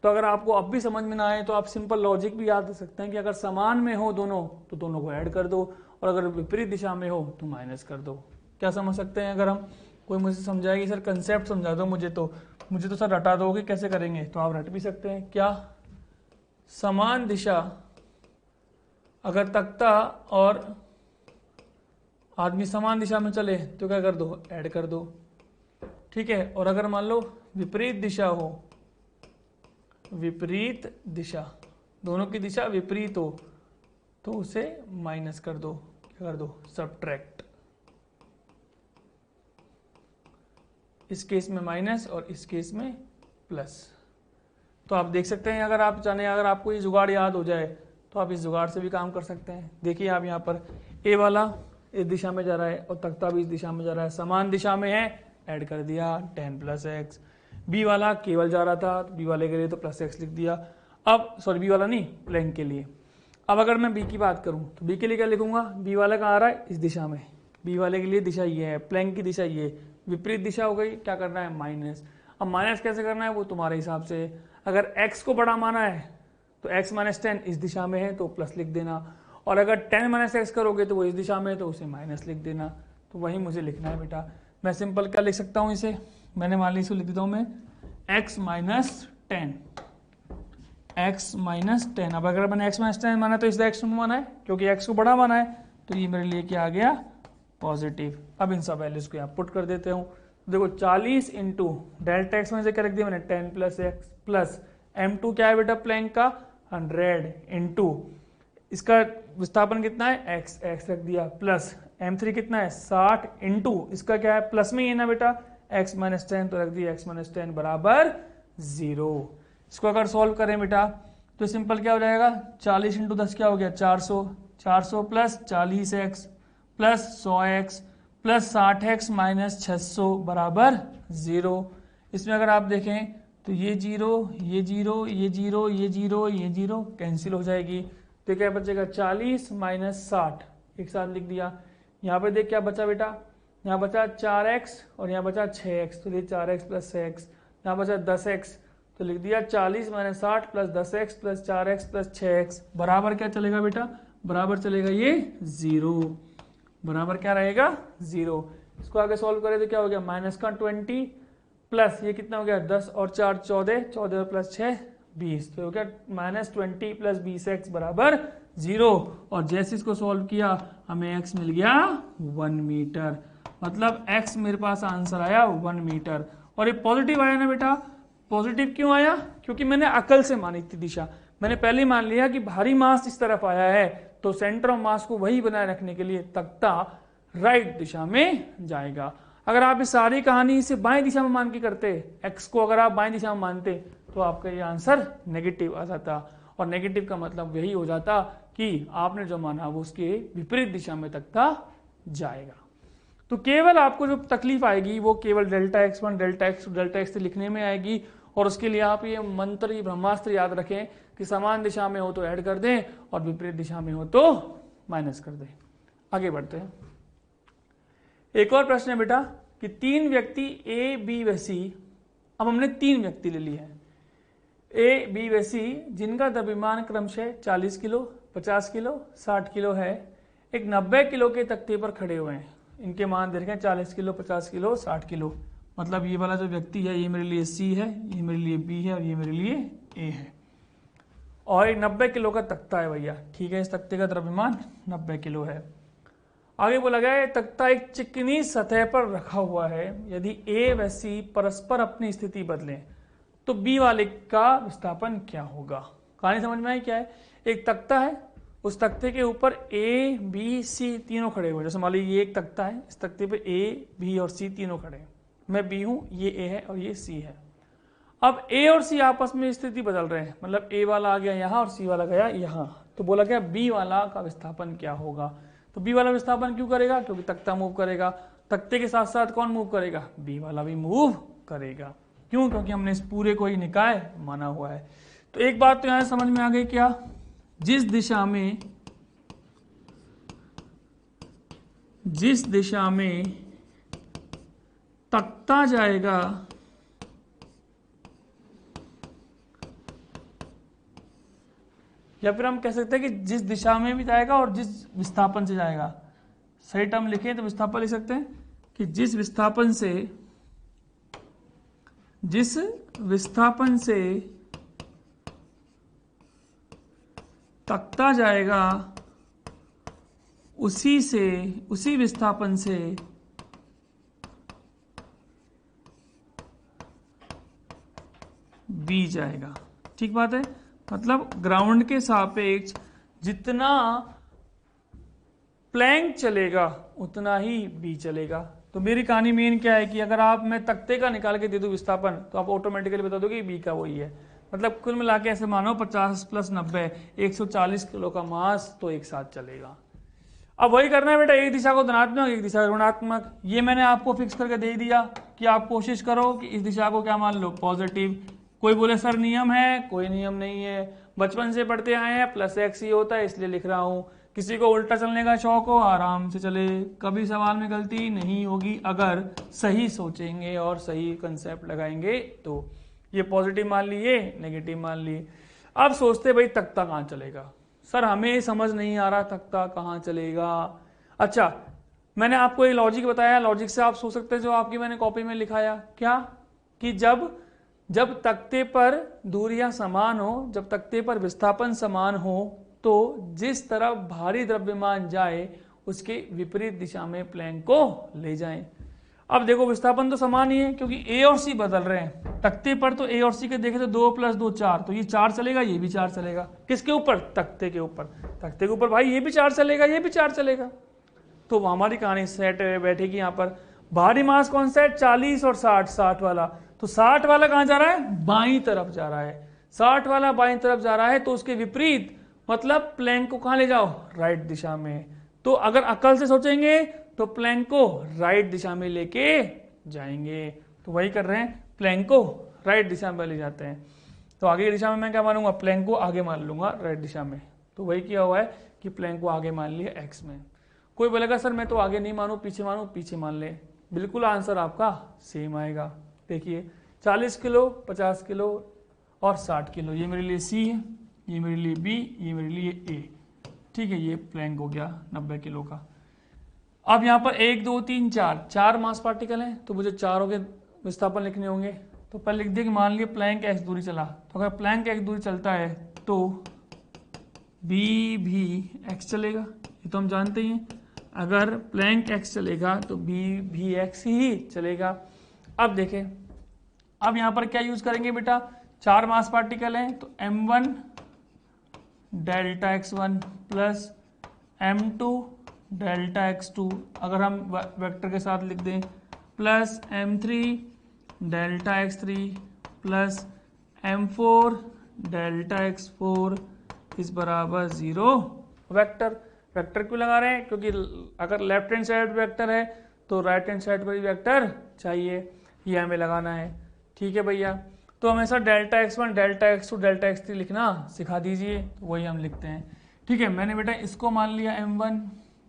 तो अगर आपको अब भी समझ में ना आए तो आप सिंपल लॉजिक भी याद रख सकते हैं कि अगर समान में हो दोनों तो दोनों को ऐड कर दो, और अगर विपरीत दिशा में हो तो माइनस कर दो। क्या समझ सकते हैं, अगर हम कोई मुझे समझाएगी सर कंसेप्ट समझा दो मुझे तो सर रटा दोगे, कैसे करेंगे, तो आप रट भी सकते हैं। क्या समान दिशा, अगर तख्ता और आदमी समान दिशा में चले तो क्या कर दो ऐड कर दो, ठीक है, और अगर मान लो विपरीत दिशा हो, विपरीत दिशा, दोनों की दिशा विपरीत हो तो उसे माइनस कर दो, क्या कर दो सबट्रैक्ट, इस केस में माइनस और इस केस में प्लस। तो आप देख सकते हैं, अगर आप जाने, अगर आपको ये जुगाड़ याद हो जाए तो आप इस जुगाड़ से भी काम कर सकते हैं। देखिए आप यहाँ पर ए वाला इस दिशा में जा रहा है और तख्ता भी इस दिशा में जा रहा है, समान दिशा में है, ऐड कर दिया 10 प्लस एक्स। बी वाला केवल जा रहा था तो बी वाले के लिए तो प्लस एक्स लिख दिया। अब सॉरी बी वाला नहीं, प्लैंक के लिए। अब अगर मैं बी की बात करूं तो बी के लिए क्या लिखूंगा, बी वाला कहाँ आ रहा है इस दिशा में, बी वाले के लिए दिशा ये है, प्लैंक की दिशा ये, विपरीत दिशा हो गई, क्या करना है माइनस। अब माइनस कैसे करना है वो तुम्हारे हिसाब से, अगर x को बड़ा माना है तो x माइनस 10 इस दिशा में है तो प्लस लिख देना, और अगर 10 माइनस एक्स करोगे तो वो इस दिशा में, तो उसे माइनस लिख देना। तो वही मुझे लिखना है बेटा। मैं सिंपल क्या लिख सकता हूँ इसे, मैंने मान ली इसको लिख देता हूँ मैं x माइनस 10, x माइनस 10। अब अगर मैंने x माइनस 10 माना तो इसका x माना है, क्योंकि x को बड़ा माना है, तो ये मेरे लिए क्या आ गया, पॉजिटिव। अब इन सब वैल्यूज को यहाँ पुट कर देते हूँ। देखो 40 इंटू डेल्टा एक्स में से क्या रख दिया मैंने, 10 प्लस एक्स प्लस m2 क्या है बेटा प्लैंक का, 100 इंटू इसका विस्थापन कितना है x, x रख दिया, प्लस m3 कितना है 60 इंटू इसका क्या है प्लस में ही है ना बेटा x माइनस 10, तो रख दिया x माइनस 10 बराबर 0। इसको अगर सॉल्व करें बेटा तो सिंपल क्या हो जाएगा, 40 इंटू 10 क्या हो गया 400, 400 plus 40x plus 100x plus 60x minus 600 बराबर 0। इसमें अगर आप देखें तो ये 0, ये 0, ये 0, ये 0, ये 0 कैंसिल हो जाएगी, तो क्या बचेगा 40 माइनस 60 एक साथ लिख दिया। यहाँ पे देख क्या बचा बेटा, यहाँ बचा 4x और यहाँ बचा 6x, तो ये 4x प्लस 6x, यहाँ बचा 10x, तो लिख दिया 40 minus 60 plus 10x plus 4x plus 6x बराबर क्या चलेगा बेटा, बराबर चलेगा ये 0, बराबर क्या रहेगा 0। इसको आगे सॉल्व करें तो क्या हो गया, माइनस का 20 प्लस ये कितना हो गया 10 और 4 14, 14 और प्लस 6 20, तो हो गया माइनस 20 प्लस 20x बराबर 0। और जैसे इसको सॉल्व किया हमें x मिल गया 1 मीटर, मतलब x मेरे पास आंसर आया 1 मीटर। और ये पॉजिटिव आया ना बेटा, पॉजिटिव क्यों आया, क्योंकि मैंने अकल से मानी थी दिशा, मैंने पहले ही मान लिया कि भारी मास इस तरफ आया है, तो सेंटर ऑफ मास को वही बनाए रखने के लिए तख्ता राइट दिशा में जाएगा। अगर आप इस सारी कहानी इसे बाएं दिशा में मान के करते, x को अगर आप बाएं दिशा में मानते तो आपका ये आंसर नेगेटिव आ जाता, और नेगेटिव का मतलब यही हो जाता कि आपने जो माना वो उसके विपरीत दिशा में तख्ता जाएगा। तो केवल आपको जो तकलीफ आएगी वो केवल delta x1 delta x2 delta x3 लिखने में आएगी, और उसके लिए आप ये मंत्र, ये ब्रह्मास्त्र याद रखें कि समान दिशा में हो तो ऐड कर दें और विपरीत दिशा में हो तो माइनस कर दें। आगे बढ़ते हैं। एक और प्रश्न है बेटा कि 3 व्यक्ति ए बी व सी, अब हमने 3 व्यक्ति ले लिए हैं ए बी व सी, जिनका द्रव्यमान क्रमशः 40 किलो 50 किलो 60 किलो है, एक 90 किलो के तख्ते पर खड़े हुए हैं। इनके मान देखें 40 किलो 50 किलो 60 किलो, मतलब ये वाला जो व्यक्ति है ये मेरे लिए सी है, ये मेरे लिए बी है और ये मेरे लिए ए है, और एक 90 किलो का तख्ता है भैया, ठीक है। इस तख्ते का द्रव्यमान 90 किलो है। आगे बोला गया है तख्ता एक चिकनी सतह पर रखा हुआ है, यदि ए व सी परस्पर अपनी स्थिति बदलें तो बी वाले का विस्थापन क्या होगा। कहानी समझ में आई क्या है, एक तख्ता है, उस तख्ते के ऊपर ए बी सी तीनों खड़े हुए, जैसे मान लीजिए ये एक तख्ता है, इस तख्ते पे ए बी और सी तीनों खड़े हैं, मैं बी हूं, ये ए है और ये सी है। अब ए और सी आपस में स्थिति बदल रहे हैं, मतलब ए वाला आ गया यहाँ और सी वाला गया यहाँ, तो बोला गया बी वाला का विस्थापन क्या होगा। तो बी वाला विस्थापन क्यों करेगा, क्योंकि तख्ता मूव करेगा, तख्ते के साथ साथ कौन मूव करेगा, बी वाला भी मूव करेगा। क्यों, क्योंकि हमने इस पूरे को ही निकाय माना हुआ है। तो एक बात तो यहाँ समझ में आ गई क्या, जिस दिशा में तख्ता जाएगा या फिर हम कह सकते हैं कि जिस दिशा में भी जाएगा और जिस विस्थापन से जाएगा, सही टर्म लिखें तो विस्थापन लिख सकते हैं कि जिस विस्थापन से तख्ता जाएगा उसी विस्थापन से बी जाएगा। ठीक बात है, मतलब ग्राउंड के सापेक्ष जितना प्लैंक चलेगा उतना ही बी चलेगा। तो मेरी कहानी मेन क्या है कि अगर आप मैं तख्ते का निकाल के दे दूं विस्थापन तो आप ऑटोमेटिकली बता दो कि बी का वही है। मतलब कुल मिला के ऐसे मानो 50 प्लस 90 140 किलो का मास तो एक साथ चलेगा। अब वही करना है बेटा, एक दिशा को धनात्मक एक दिशा को ऋणात्मक, ये मैंने आपको फिक्स करके दे दिया कि आप कोशिश करो कि इस दिशा को क्या मान लो पॉजिटिव। कोई बोले सर नियम है, कोई नियम नहीं है, बचपन से पढ़ते आए हैं प्लस एक्स ही होता है इसलिए लिख रहा हूँ। किसी को उल्टा चलने का शौक हो आराम से चले, कभी सवाल में गलती नहीं होगी अगर सही सोचेंगे और सही कंसेप्ट लगाएंगे। तो ये पॉजिटिव मान लिए, नेगेटिव मान लिए। अब सोचते भाई तख्ता कहाँ चलेगा, सर हमें समझ नहीं आ रहा तख्ता कहाँ चलेगा। अच्छा, मैंने आपको ये लॉजिक बताया, लॉजिक से आप सोच सकते हैं जो आपकी मैंने कॉपी में लिखाया क्या, कि जब तख्ते पर दूरियां समान हो, जब तख्ते पर विस्थापन समान हो, तो जिस तरफ भारी द्रव्यमान जाए उसके विपरीत दिशा में प्लैंक को ले जाएं। अब देखो विस्थापन तो समान ही है क्योंकि ए और सी बदल रहे हैं। तख्ते पर तो ए और सी के देखे तो 2 + 2 4, तो ये 4 चलेगा, ये भी 4 चलेगा। किसके ऊपर? तख्ते के ऊपर। तख्ते के ऊपर भाई ये भी 4 चलेगा, ये भी 4 चलेगा। तो हमारी कहानी सेट बैठेगी यहाँ पर। भारी मास कौन सा है? 40 और 60, 60 वाला। तो 60 वाला कहाँ जा रहा है? बाईं तरफ जा रहा है। 60 वाला बाईं तरफ जा रहा है, तो उसके विपरीत मतलब प्लैंक को कहाँ ले जाओ? राइट दिशा में। तो अगर अकल से सोचेंगे तो प्लैंक को राइट दिशा में लेके जाएंगे। तो वही कर रहे हैं, प्लैंक को राइट दिशा में ले जाते हैं। तो आगे की दिशा में मैं क्या मानूंगा? प्लैंक को आगे मान लूंगा राइट दिशा में। तो वही किया हुआ है कि प्लैंक को आगे मान लिया एक्स में। कोई बोलेगा सर मैं तो आगे नहीं मानू, पीछे मानू, पीछे मान ले। बिल्कुल आंसर आपका सेम आएगा। देखिए 40 किलो, 50 किलो और 60 किलो, ये मेरे लिए सी है, ये मेरे लिए बी, ये मेरे लिए ए। ठीक है, ये प्लैंक हो गया 90 किलो का। अब यहाँ पर 1 2 3 4 4 मास पार्टिकल हैं, तो मुझे चारों के विस्थापन लिखने होंगे। तो पहले लिख दिया कि मान लिया प्लैंक एक्स दूरी चला, तो अगर प्लैंक एक्स दूरी चलता है तो बी भी एक्स चलेगा, ये तो हम जानते ही हैं। अगर प्लैंक एक्स चलेगा तो बी भी एक्स ही चलेगा। अब देखें, अब यहाँ पर क्या यूज करेंगे बेटा? 4 मास पार्टिकल हैं, तो m1 delta x1 plus m2 delta x2, अगर हम वेक्टर के साथ लिख दें, plus m3 delta x3 plus m4 delta x4 इस बराबर 0 वेक्टर। वेक्टर क्यों लगा रहे हैं? क्योंकि अगर लेफ्ट हैंड साइड वेक्टर है तो राइट हैंड साइड पर भी वेक्टर चाहिए, ये हमें लगाना है। ठीक है भैया, तो हमेशा delta x1 delta x2 delta x3 लिखना सिखा दीजिए, तो वही हम लिखते हैं। ठीक है, मैंने बेटा इसको मान लिया m1,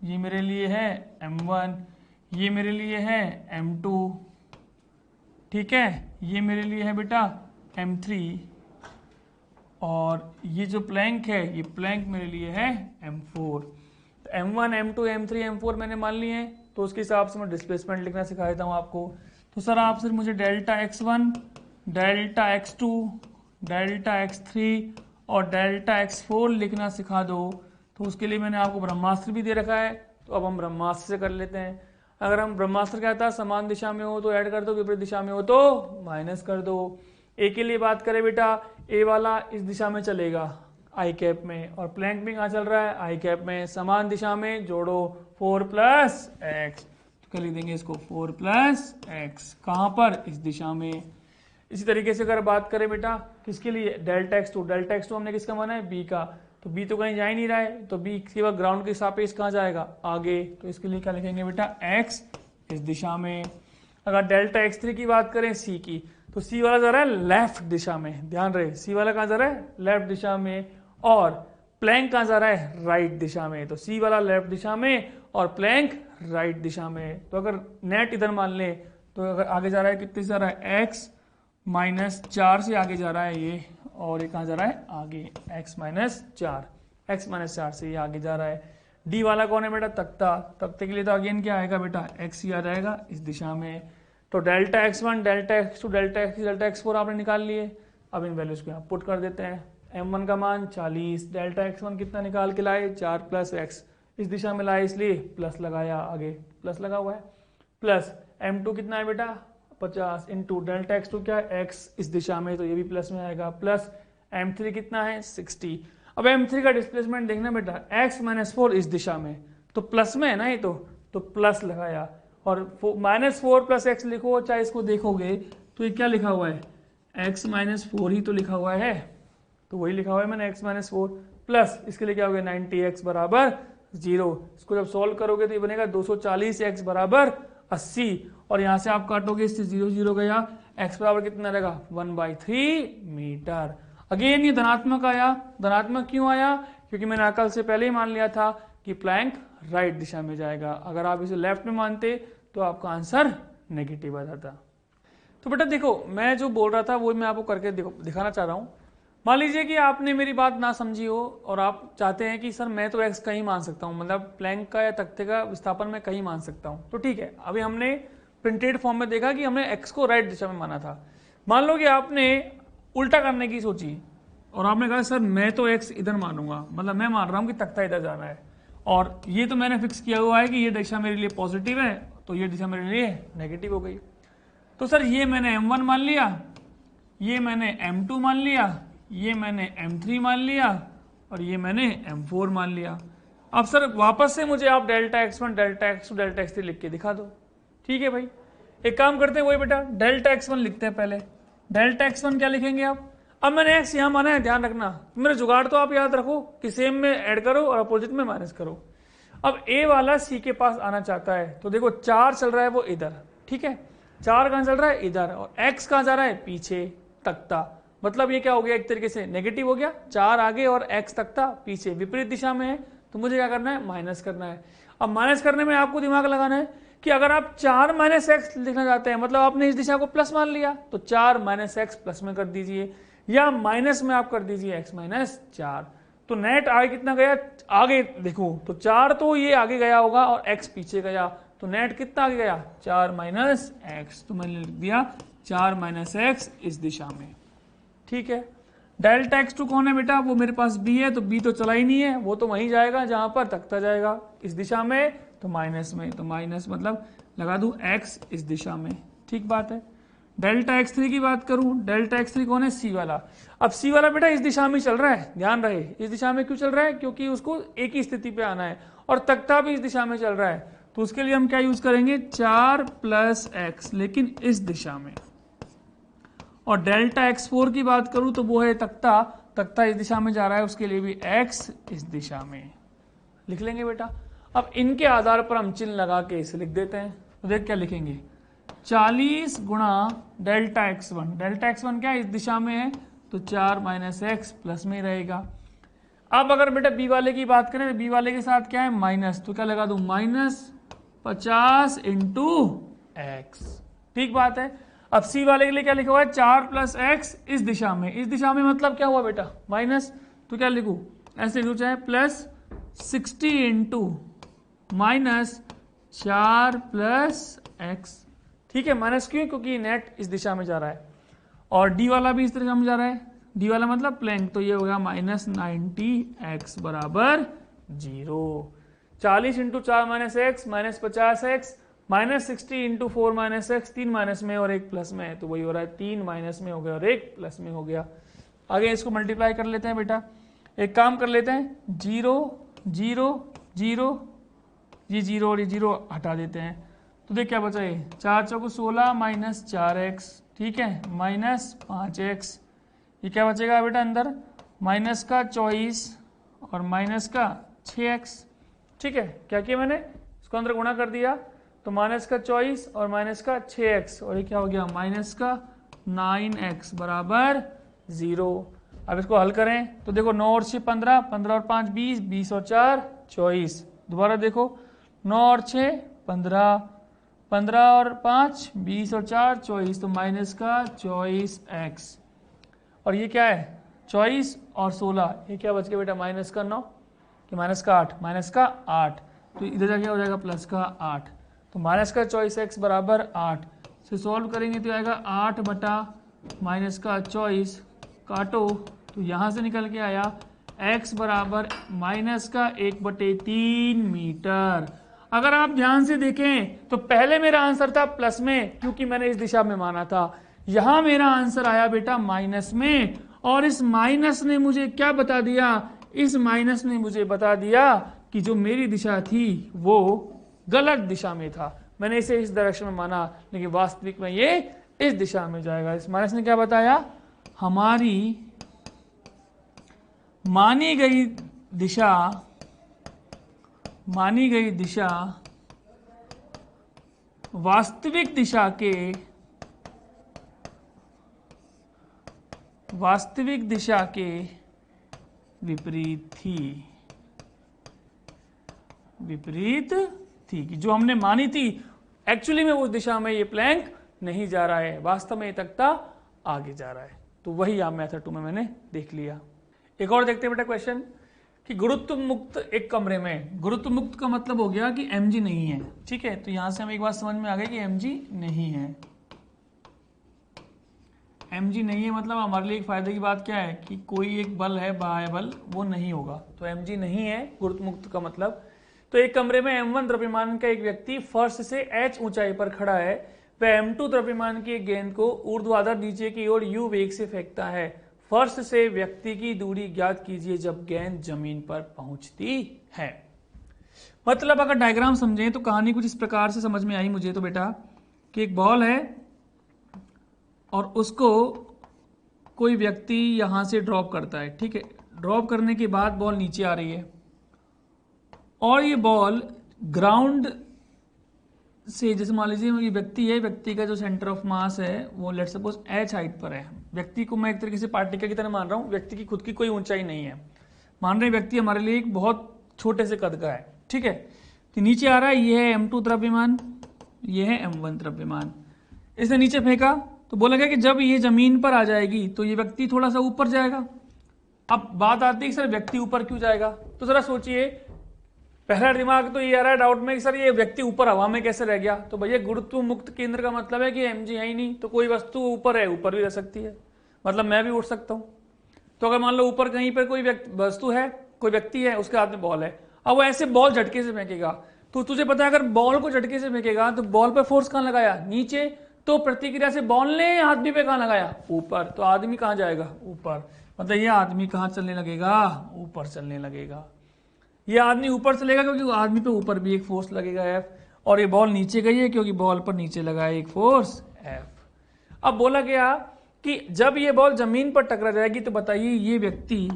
ये मेरे लिए है m1, ये मेरे लिए है m2, ठीक है, ये मेरे लिए है बेटा m3, और ये जो प्लैंक है ये प्लैंक मेरे लिए है m4। तो m1 m2 m3 m4 मैंने मान लिए हैं, तो उसके हिसाब से मैं डिस्प्लेसमेंट लिखना सिखा देता हूँ आपको। तो सर आप सिर्फ मुझे delta x1 delta x2 delta x3 और डेल्टा x4 लिखना सिखा दो। तो उसके लिए मैंने आपको ब्रह्मास्त्र भी दे रखा है, तो अब हम ब्रह्मास्त्र से कर लेते हैं। अगर हम ब्रह्मास्त्र कहता है समान दिशा में हो तो ऐड कर दो, विपरीत दिशा में हो तो माइनस कर दो। ए के लिए बात करें बेटा, ए वाला इस दिशा में चलेगा आई कैप में, और प्लैंक भी कहाँ चल रहा है? आई कैप में। समान दिशा में जोड़ो 4 + x, तो लिख देंगे इसको 4 + x, कहाँ पर? इस दिशा में। इसी तरीके से अगर बात करें बेटा किसके लिए? डेल्टा x2, डेल्टा x2 हमने किसका माना है? बी का, तो बी तो कहीं जा ही नहीं रहा है, तो बी केवल ग्राउंड के सापेक्ष कहाँ जाएगा? आगे। तो इसके लिए क्या लिखेंगे बेटा? x इस दिशा में। अगर डेल्टा x3 की बात करें सी की, तो सी वाला जा रहा है लेफ्ट दिशा में, ध्यान रहे सी वाला कहाँ जा रहा है? लेफ्ट दिशा में, और प्लैंक कहाँ जा रहा है? राइट दिशा में। तो सी वाला लेफ्ट दिशा में और प्लैंक राइट दिशा में। तो अगर नेट इधर मान ले तो अगर आगे जा रहा है, कितने से जा रहा है? x -4 से आगे जा रहा है ये, और ये कहाँ जा रहा है? आगे x -4 से ये आगे जा रहा है। डी वाला कौन है बेटा? तख्ता। तख्ते के लिए तो अगेन क्या आएगा बेटा? x ही आ जाएगा इस दिशा में। तो delta x1 delta x2 delta x3 delta x4 आपने निकाल लिए। अब इन वैल्यूज को यहाँ पुट कर देते हैं। m1 का मान 40, डेल्टा x1 कितना निकाल के लाए? 4 + x, इस दिशा में लाए इसलिए प्लस लगाया, आगे प्लस लगा हुआ है, प्लस m2 कितना है बेटा? 50 इंटू डेल्टा x2 क्या है? x इस दिशा में, तो ये भी प्लस में आएगा, प्लस m3 कितना है? 60। अब m3 का डिस्प्लेसमेंट देखना बेटा, x -4 इस दिशा में, तो प्लस में है ना ये, तो प्लस लगाया, और -4 + x लिखो, चाहे इसको देखोगे तो ये क्या लिखा हुआ है? x -4 ही तो लिखा हुआ है, तो वही लिखा हुआ है मैंने, x -4 प्लस इसके लिए क्या हो गया? 90x = 0। इसको जब सॉल्व करोगे तो ये बनेगा 240x = 80, और यहाँ से आप काटोगे, इससे 0 0 गया, x बराबर कितना रहेगा? 1/3 मीटर। अगेन ये धनात्मक आया। धनात्मक क्यों आया? क्योंकि मैंने अकल से पहले ही मान लिया था कि प्लैंक राइट दिशा में जाएगा। अगर आप इसे लेफ्ट में मानते तो आपका आंसर नेगेटिव आ जाता। तो बेटा देखो, मैं जो बोल रहा था वो मैं आपको करके दिखाना चाह रहा हूँ। मान लीजिए कि आपने मेरी बात ना समझी हो और आप चाहते हैं कि सर मैं तो एक्स कहीं मान सकता हूँ, मतलब प्लैंक का या तख्ते का विस्थापन मैं कहीं मान सकता हूँ, तो ठीक है। अभी हमने प्रिंटेड फॉर्म में देखा कि हमने एक्स को राइट दिशा में माना था। मान लो कि आपने उल्टा करने की सोची और आपने कहा सर मैं तो एक्स इधर मानूंगा, मतलब मैं मान रहा हूँ कि तख्ता इधर जाना है, और ये तो मैंने फिक्स किया हुआ है कि ये दिशा मेरे लिए पॉजिटिव है, तो ये दिशा मेरे लिए नेगेटिव हो गई। तो सर ये मैंने m1 मान लिया, ये मैंने m2 मान लिया, ये मैंने m3 मान लिया, और ये मैंने m4 मान लिया। अब सर वापस से मुझे आप delta x1 delta x2 delta x3 लिख के दिखा दो। ठीक है भाई, एक काम करते हैं, वही बेटा डेल्टा x1 लिखते हैं पहले। डेल्टा x1 क्या लिखेंगे आप? अब मैंने x यहाँ माना है, ध्यान रखना, मेरे जुगाड़ तो आप याद रखो कि सेम में ऐड करो और अपोजिट में माइनस करो। अब a वाला c के पास आना चाहता है, तो देखो 4 चल रहा है वो इधर, ठीक है, 4 कहाँ चल रहा है इधर, और x कहाँ जा रहा है पीछे तख्ता, मतलब ये क्या हो गया एक तरीके से नेगेटिव हो गया, 4 आगे और x तख्ता पीछे, विपरीत दिशा में है, तो मुझे क्या करना है माइनस करना है। अब माइनस करने में आपको दिमाग लगाना है कि अगर आप 4 माइनस एक्स लिखना चाहते हैं, मतलब आपने इस दिशा को प्लस मान लिया, तो 4 माइनस एक्स प्लस में कर दीजिए, या माइनस में आप कर दीजिए x माइनस 4, तो नेट आगे कितना गया, आगे देखो तो 4 तो ये आगे गया होगा और x पीछे गया, तो नेट कितना आगे गया 4 माइनस एक्स, तो मैंने लिख दिया 4 माइनस एक्स इस दिशा में। ठीक है, डेल्टा x2 कौन है बेटा, वो मेरे पास b है, तो b तो चला ही नहीं है, वो तो वहीं जाएगा जहां पर तख्ता जाएगा, इस दिशा में, तो माइनस में, तो माइनस मतलब लगा दूं x इस दिशा में। ठीक बात है। डेल्टा x3 की बात करूं, डेल्टा x3 कौन है, c वाला। अब c वाला बेटा इस दिशा में चल रहा है, ध्यान रहे इस दिशा में क्यों चल रहा है, क्योंकि उसको एक ही स्थिति पे आना है, और तख्ता भी इस दिशा में चल रहा है, तो उसके लिए हम क्या यूज करेंगे 4 प्लस एक्स, लेकिन इस दिशा में। और डेल्टा x4 की बात करूं तो वो है तख्ता, तख्ता इस दिशा में जा रहा है, उसके लिए भी x इस दिशा में लिख लेंगे बेटा। अब इनके आधार पर हम चिन्ह लगा के इसे लिख देते हैं, तो देख क्या लिखेंगे 40 गुणा डेल्टा x1, डेल्टा x1 क्या है इस दिशा में है, तो 4 माइनस एक्स प्लस में ही रहेगा। अब अगर बेटा b वाले की बात करें तो b वाले के साथ क्या है माइनस, तो क्या लगा दूं माइनस 50 इंटू एक्स। ठीक बात है। अब c वाले के लिए क्या लिखा हुआ है 4 प्लस एक्स इस दिशा में, इस दिशा में मतलब क्या हुआ बेटा माइनस, तो क्या लिखूं ऐसे लिखूं चाहे plus 60 into minus 4 plus x. ठीक है, माइनस क्यों, क्योंकि नेट इस दिशा में जा रहा है, और डी वाला भी इस दिशा में जा रहा है, डी वाला मतलब प्लैंक, तो ये हो गया माइनस 90 एक्स बराबर 0। 40 into 4 minus x minus 50 x minus 60 into 4 minus x, 3 minus में और 1 प्लस में है, तो वही हो रहा है 3 माइनस में हो गया और 1 प्लस में हो गया। आगे इसको मल्टीप्लाई कर लेते हैं बेटा, एक काम कर लेते हैं 0 0 0, ये 0 और ये 0 हटा देते हैं, तो देख क्या बचा है 4 चौको 16 माइनस 4x, ठीक है, माइनस 5x, ये क्या बचेगा बेटा अंदर माइनस का 24 और माइनस का 6x। ठीक है, क्या किया मैंने इसको अंदर गुणा कर दिया, तो माइनस का 24 और माइनस का 6x, और ये क्या हो गया माइनस का 9x बराबर 0। अब इसको हल करें तो देखो 9 और 6 15, 15 और 5 20, 20 और 4 24, दोबारा देखो 9 और 6 15, 15 और 5 20 और 4 24, तो माइनस का 24x, और ये क्या है 24 और 16, ये क्या बच गया बेटा माइनस का 9 कि माइनस का 8, माइनस का 8, तो इधर जाके हो जाएगा प्लस का 8, तो माइनस का 24x बराबर 8 से सॉल्व करेंगे तो आएगा 8 बटा माइनस का 24, काटो तो यहाँ से निकल के आया x बराबर माइनस का 1/3 मीटर। अगर आप ध्यान से देखें तो पहले मेरा आंसर था प्लस में, क्योंकि मैंने इस दिशा में माना था, यहां मेरा आंसर आया बेटा माइनस में, और इस माइनस ने मुझे क्या बता दिया, इस माइनस ने मुझे बता दिया कि जो मेरी दिशा थी वो गलत दिशा में था। मैंने इसे इस डायरेक्शन में माना, लेकिन वास्तविक में ये इस दिशा में जाएगा। इस माइनस ने क्या बताया, हमारी मानी गई दिशा वास्तविक दिशा के विपरीत थी कि जो हमने मानी थी एक्चुअली में उस दिशा में ये प्लैंक नहीं जा रहा है, वास्तव में ये तख्ता आगे जा रहा है। तो वही यहाँ मेथड 2 में मैंने देख लिया। एक और देखते हैं बेटा क्वेश्चन कि गुरुत्व मुक्त एक कमरे में, गुरुत्व मुक्त का मतलब हो गया कि mg नहीं है, ठीक है। तो यहां से हमें एक बात समझ में आ गई कि mg नहीं है। mg नहीं है मतलब हमारे लिए एक फायदे की बात क्या है कि कोई एक बल है, बाह्य बल, वो नहीं होगा। तो mg नहीं है गुरुत्व मुक्त का मतलब। तो एक कमरे में m1 द्रव्यमान का एक व्यक्ति फर्श से h ऊंचाई पर खड़ा है, वह m2 द्रव्यमान की एक गेंद को ऊर्ध्वाधर नीचे की ओर u वेग से फेंकता है। फर्श से व्यक्ति की दूरी ज्ञात कीजिए जब गेंद जमीन पर पहुंचती है। मतलब अगर डायग्राम समझें तो कहानी कुछ इस प्रकार से समझ में आई मुझे तो बेटा कि एक बॉल है और उसको कोई व्यक्ति यहां से ड्रॉप करता है, ठीक है। ड्रॉप करने के बाद बॉल नीचे आ रही है और ये बॉल ग्राउंड से, जैसे मान लीजिए ये व्यक्ति है, व्यक्ति का जो सेंटर ऑफ मास है वो लेट्स सपोज h हाइट पर है। व्यक्ति को मैं एक तरीके से पार्टिकल की तरह मान रहा हूँ, व्यक्ति की खुद की कोई ऊंचाई नहीं है। मान रहे व्यक्ति हमारे लिए एक बहुत छोटे से कद का है, ठीक है। तो नीचे आ रहा है, ये है m2 द्रव्यमान, ये है m1 द्रव्यमान। इसने नीचे फेंका तो बोला गया कि जब ये जमीन पर आ जाएगी तो ये व्यक्ति थोड़ा सा ऊपर जाएगा। अब बात आती है कि सर व्यक्ति ऊपर क्यों जाएगा, तो जरा सोचिए। पहला दिमाग तो ये आ रहा है डाउट में कि सर ये व्यक्ति ऊपर हवा में कैसे रह गया। तो भैया गुरुत्व मुक्त केंद्र का मतलब है कि mg है ही नहीं, तो कोई वस्तु ऊपर है, ऊपर भी रह सकती है, मतलब मैं भी उठ सकता हूँ। तो अगर मान लो ऊपर कहीं पर कोई वस्तु है, कोई व्यक्ति है, उसके हाथ में बॉल है, अब वो ऐसे बॉल झटके से फेंकेगा, तो तुझे पता है अगर बॉल को झटके से फेंकेगा तो बॉल पर फोर्स कहाँ लगाया, नीचे। तो प्रतिक्रिया से बॉल ने आदमी पे कहाँ लगाया, ऊपर। तो आदमी कहाँ जाएगा, ऊपर। मतलब ये आदमी कहाँ चलने लगेगा, ऊपर चलने लगेगा। ये आदमी ऊपर चलेगा क्योंकि आदमी पे ऊपर भी एक फोर्स लगेगा F, और ये बॉल नीचे गई है क्योंकि बॉल पर नीचे लगा है एक फोर्स F। अब बोला गया कि जब ये बॉल जमीन पर टकरा जाएगी तो बताइए ये व्यक्ति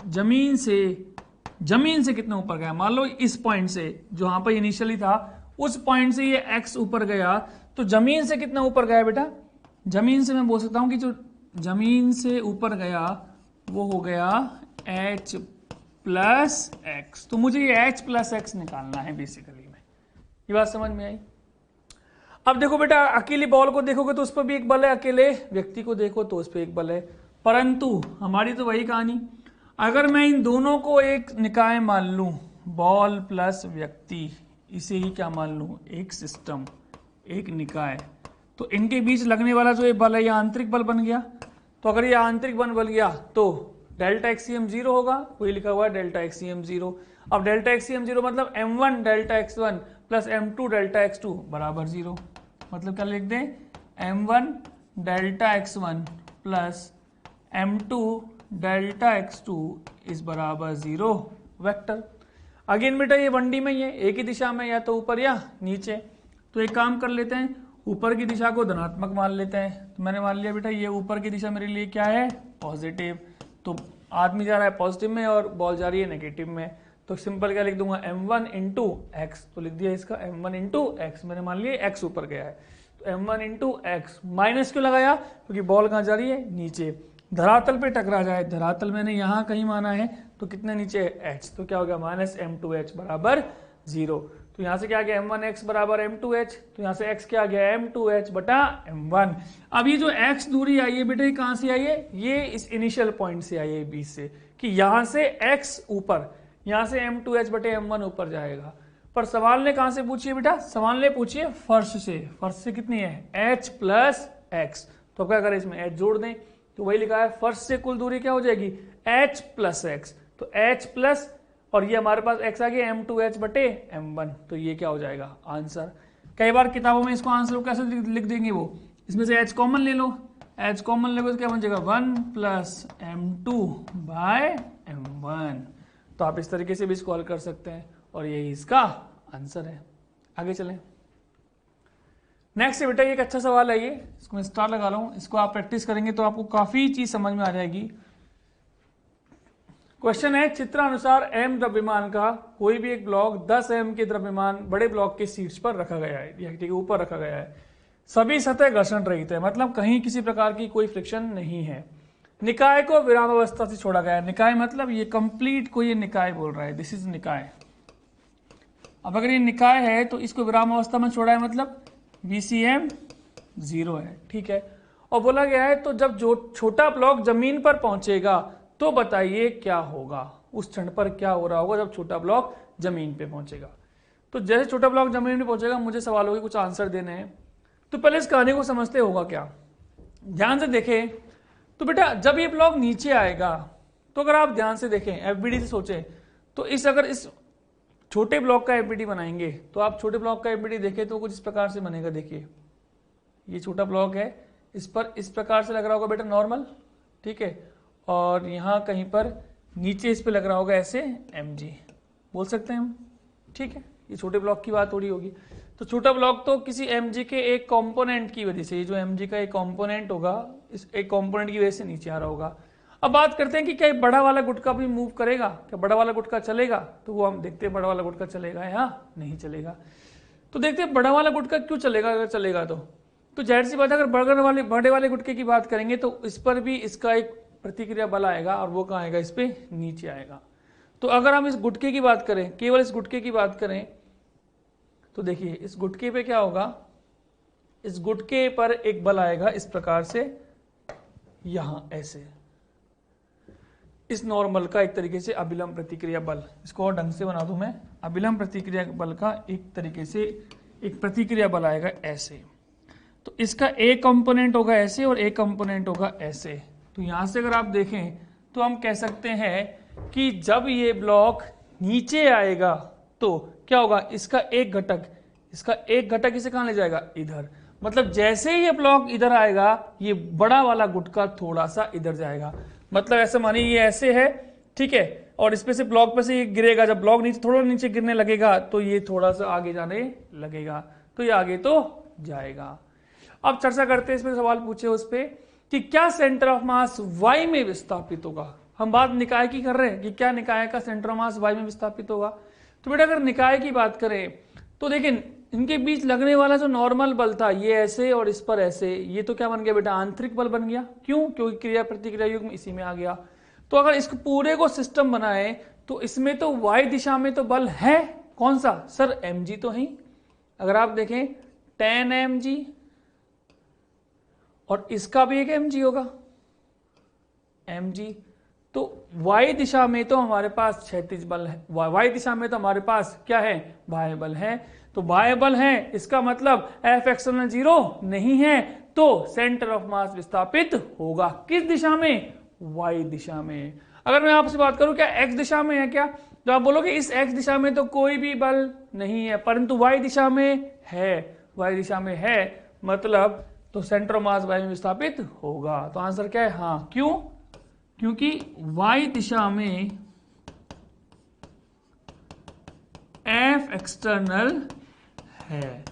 जमीन से कितना ऊपर गया। मान लो इस पॉइंट से, जो यहाँ पर इनिशियली था, उस पॉइंट से ये x ऊपर गया, तो जमीन से कितना ऊपर गया बेटा। जमीन से मैं बोल सकता हूं कि जो जमीन से ऊपर गया वो हो गया h प्लस एक्स। तो मुझे ये h प्लस एक्स निकालना है बेसिकली में। ये बात समझ में आई। अब देखो बेटा, अकेली बॉल को देखोगे तो उस पर भी एक बल है, अकेले व्यक्ति को देखो तो उस पर एक बल है, परंतु हमारी तो वही कहानी। अगर मैं इन दोनों को एक निकाय मान लूं, बॉल प्लस व्यक्ति, इसे ही क्या मान लूं, एक सिस्टम, एक निकाय, तो इनके बीच लगने वाला जो ये बल है ये आंतरिक बल बन गया। तो अगर ये आंतरिक बल बन गया तो डेल्टा एक्सीएम 0 होगा, वही लिखा हुआ है डेल्टा एक्सीएम 0। अब डेल्टा एक्सीएम 0 मतलब m1 delta x1 plus m2 delta x2 बराबर 0। मतलब क्या लिख दें, m1 delta x1 plus m2 delta x2 इस बराबर 0 वेक्टर। अगेन बेटा ये 1D में ही है, एक ही दिशा में, या तो ऊपर या नीचे। तो एक काम कर लेते हैं, ऊपर की दिशा को धनात्मक मान लेते हैं। तो मैंने मान लिया बेटा ये ऊपर की दिशा मेरे लिए क्या है, पॉजिटिव। तो आदमी जा रहा है पॉजिटिव में और बॉल जा रही है नेगेटिव में। तो सिंपल क्या लिख दूंगा, m1 इंटू एक्स। तो लिख दिया इसका m1 इंटू एक्स, मैंने मान लिया x ऊपर गया है। तो m1 इंटू एक्स, माइनस क्यों लगाया, क्योंकि बॉल कहाँ जा रही है, नीचे। धरातल पे टकरा जाए, धरातल मैंने यहाँ कहीं माना है, तो कितने नीचे है, h। तो क्या हो गया, माइनस m2h बराबर 0। तो यहाँ से क्या आ गया, m1x बराबर m2h। तो यहाँ से x क्या आ गया, m2h बटा m1। अब ये जो x दूरी आई है बेटा, ये कहाँ से आई है, ये इस इनिशियल पॉइंट से आई है बीच से, कि यहाँ से x ऊपर, यहाँ से m2h बटे m1 ऊपर जाएगा। पर सवाल ने कहाँ से पूछी है बेटा, सवाल ने पूछी है फर्श से। फर्श से कितनी है, h प्लस x। तो क्या करें, इसमें h जोड़ दें। तो वही लिखा है, फर्श से कुल दूरी क्या हो जाएगी, h प्लस x। तो h प्लस, और ये हमारे पास x आ गया m2h बटे m1। तो ये क्या हो जाएगा, आंसर। कई बार किताबों में इसको आंसर को कैसे लिख देंगे, वो इसमें से h कॉमन ले लो, h कॉमन ले लो तो क्या बन जाएगा, 1 प्लस m2 बाय m1। तो आप इस तरीके से भी सॉल्व कर सकते हैं और यही इसका आंसर है। आगे चलें। नेक्स्ट बेटा, ये एक अच्छा सवाल है, ये इसको मैं स्टार लगा रहा हूं, इसको आप प्रैक्टिस करेंगे तो आपको काफी चीज समझ में आ जाएगी। क्वेश्चन है, चित्रानुसार m द्रव्यमान का कोई भी एक ब्लॉक 10 m के द्रव्यमान बड़े ब्लॉक के शीर्ष पर रखा गया है, ठीक है, ऊपर रखा गया है। सभी सतह घर्षण रहित है, मतलब कहीं किसी प्रकार की कोई फ्रिक्शन नहीं है। निकाय को विरामावस्था से छोड़ा गया है। निकाय मतलब ये कंप्लीट को ये निकाय बोल रहा है, दिस इज निकाय। अब अगर ये निकाय है तो इसको विरामावस्था में छोड़ा है, मतलब VCM 0 है, ठीक है। और बोला गया है तो जब जो छोटा ब्लॉक जमीन पर पहुंचेगा तो बताइए क्या होगा, उस क्षण पर क्या हो रहा होगा जब छोटा ब्लॉक जमीन पे पहुंचेगा। तो जैसे छोटा ब्लॉक जमीन पे पहुंचेगा मुझे सवालों के कुछ आंसर देने हैं। तो पहले इस कहानी को समझते होगा क्या, ध्यान से देखें। तो बेटा जब ये ब्लॉक नीचे आएगा तो अगर आप ध्यान से देखें, एफबीडी से सोचें, तो अगर इस छोटे ब्लॉक का एफबीडी बनाएंगे तो आप छोटे ब्लॉक का एफबीडी देखें तो कुछ इस प्रकार से बनेगा। देखिए ये छोटा ब्लॉक है, इस पर इस प्रकार से लग रहा होगा बेटा नॉर्मल, ठीक है, और यहाँ कहीं पर नीचे इस पे लग रहा होगा ऐसे mg, बोल सकते हैं हम, ठीक है। ये छोटे ब्लॉक की बात थोड़ी होगी। तो छोटा ब्लॉक तो किसी mg के एक कंपोनेंट की वजह से, ये जो mg का एक कंपोनेंट होगा, इस एक कंपोनेंट की वजह से नीचे आ रहा होगा। अब बात करते हैं कि क्या बड़ा वाला गुटका भी मूव करेगा, क्या बड़ा वाला गुटका चलेगा, तो वो हम देखते हैं बड़ा वाला गुटका चलेगा या नहीं चलेगा। तो देखते हैं बड़ा वाला गुटका क्यों चलेगा, अगर चलेगा तो जाहिर सी बात है अगर बड़े वाले गुटके की बात करेंगे तो इस पर भी इसका एक प्रतिक्रिया बल आएगा और वो कहाँ आएगा, इस पे नीचे आएगा। तो अगर हम इस गुटके की बात करें, केवल इस गुटके की बात करें, तो देखिए इस गुटके पे क्या होगा, इस गुटके पर एक बल आएगा इस प्रकार से, यहां ऐसे, इस नॉर्मल का एक तरीके से अभिलंब प्रतिक्रिया बल, इसको और ढंग से बना दूं मैं, अभिलंब प्रतिक्रिया बल का एक तरीके से एक प्रतिक्रिया बल आएगा ऐसे। तो इसका एक कंपोनेंट होगा ऐसे और एक कंपोनेंट होगा ऐसे। तो यहां से अगर आप देखें तो हम कह सकते हैं कि जब ये ब्लॉक नीचे आएगा तो क्या होगा, इसका एक घटक इसे कहां ले जाएगा, इधर। मतलब जैसे ही ये ब्लॉक इधर आएगा ये बड़ा वाला गुटका थोड़ा सा इधर जाएगा। मतलब ऐसे मानिए ये ऐसे है, ठीक है, और इस पे से ब्लॉक पे से ये गिरेगा, जब ब्लॉक नीचे थोड़ा नीचे गिरने लगेगा तो ये थोड़ा सा आगे जाने लगेगा, तो ये आगे तो जाएगा। अब चर्चा करते हैं, इसमें सवाल पूछे उस पे कि क्या सेंटर ऑफ मास y में विस्थापित होगा। हम बात निकाय की कर रहे हैं कि क्या निकाय का सेंटर ऑफ मास y में विस्थापित होगा। तो बेटा अगर निकाय की बात करें तो देखिए इनके बीच लगने वाला जो नॉर्मल बल था ये ऐसे और इस पर ऐसे, ये तो क्या बन गया बेटा, आंतरिक बल बन गया। क्यों, क्योंकि क्रिया प्रतिक्रिया युग्म इसी में आ गया। तो अगर इस पूरे को सिस्टम बनाए तो इसमें तो y दिशा में तो बल है, कौन सा सर, mg तो है। अगर आप देखें 10 mg और इसका भी एक mg होगा, mg। तो y दिशा में तो हमारे पास क्षैतिज बल है, y दिशा में तो हमारे पास क्या है, बाह्य बल है। तो बाह्य बल है, इसका मतलब F एक्सटर्नल 0 नहीं है, तो सेंटर ऑफ मास विस्थापित होगा किस दिशा में, y दिशा में। अगर मैं आपसे बात करूं क्या x दिशा में है क्या, तो आप बोलोगे इस x दिशा में तो कोई भी बल नहीं है, परंतु y दिशा में है, y दिशा में है, मतलब तो सेंटर ऑफ मास y में विस्थापित होगा। तो आंसर क्या है, हाँ। क्यों, क्योंकि y दिशा में F एक्सटर्नल है,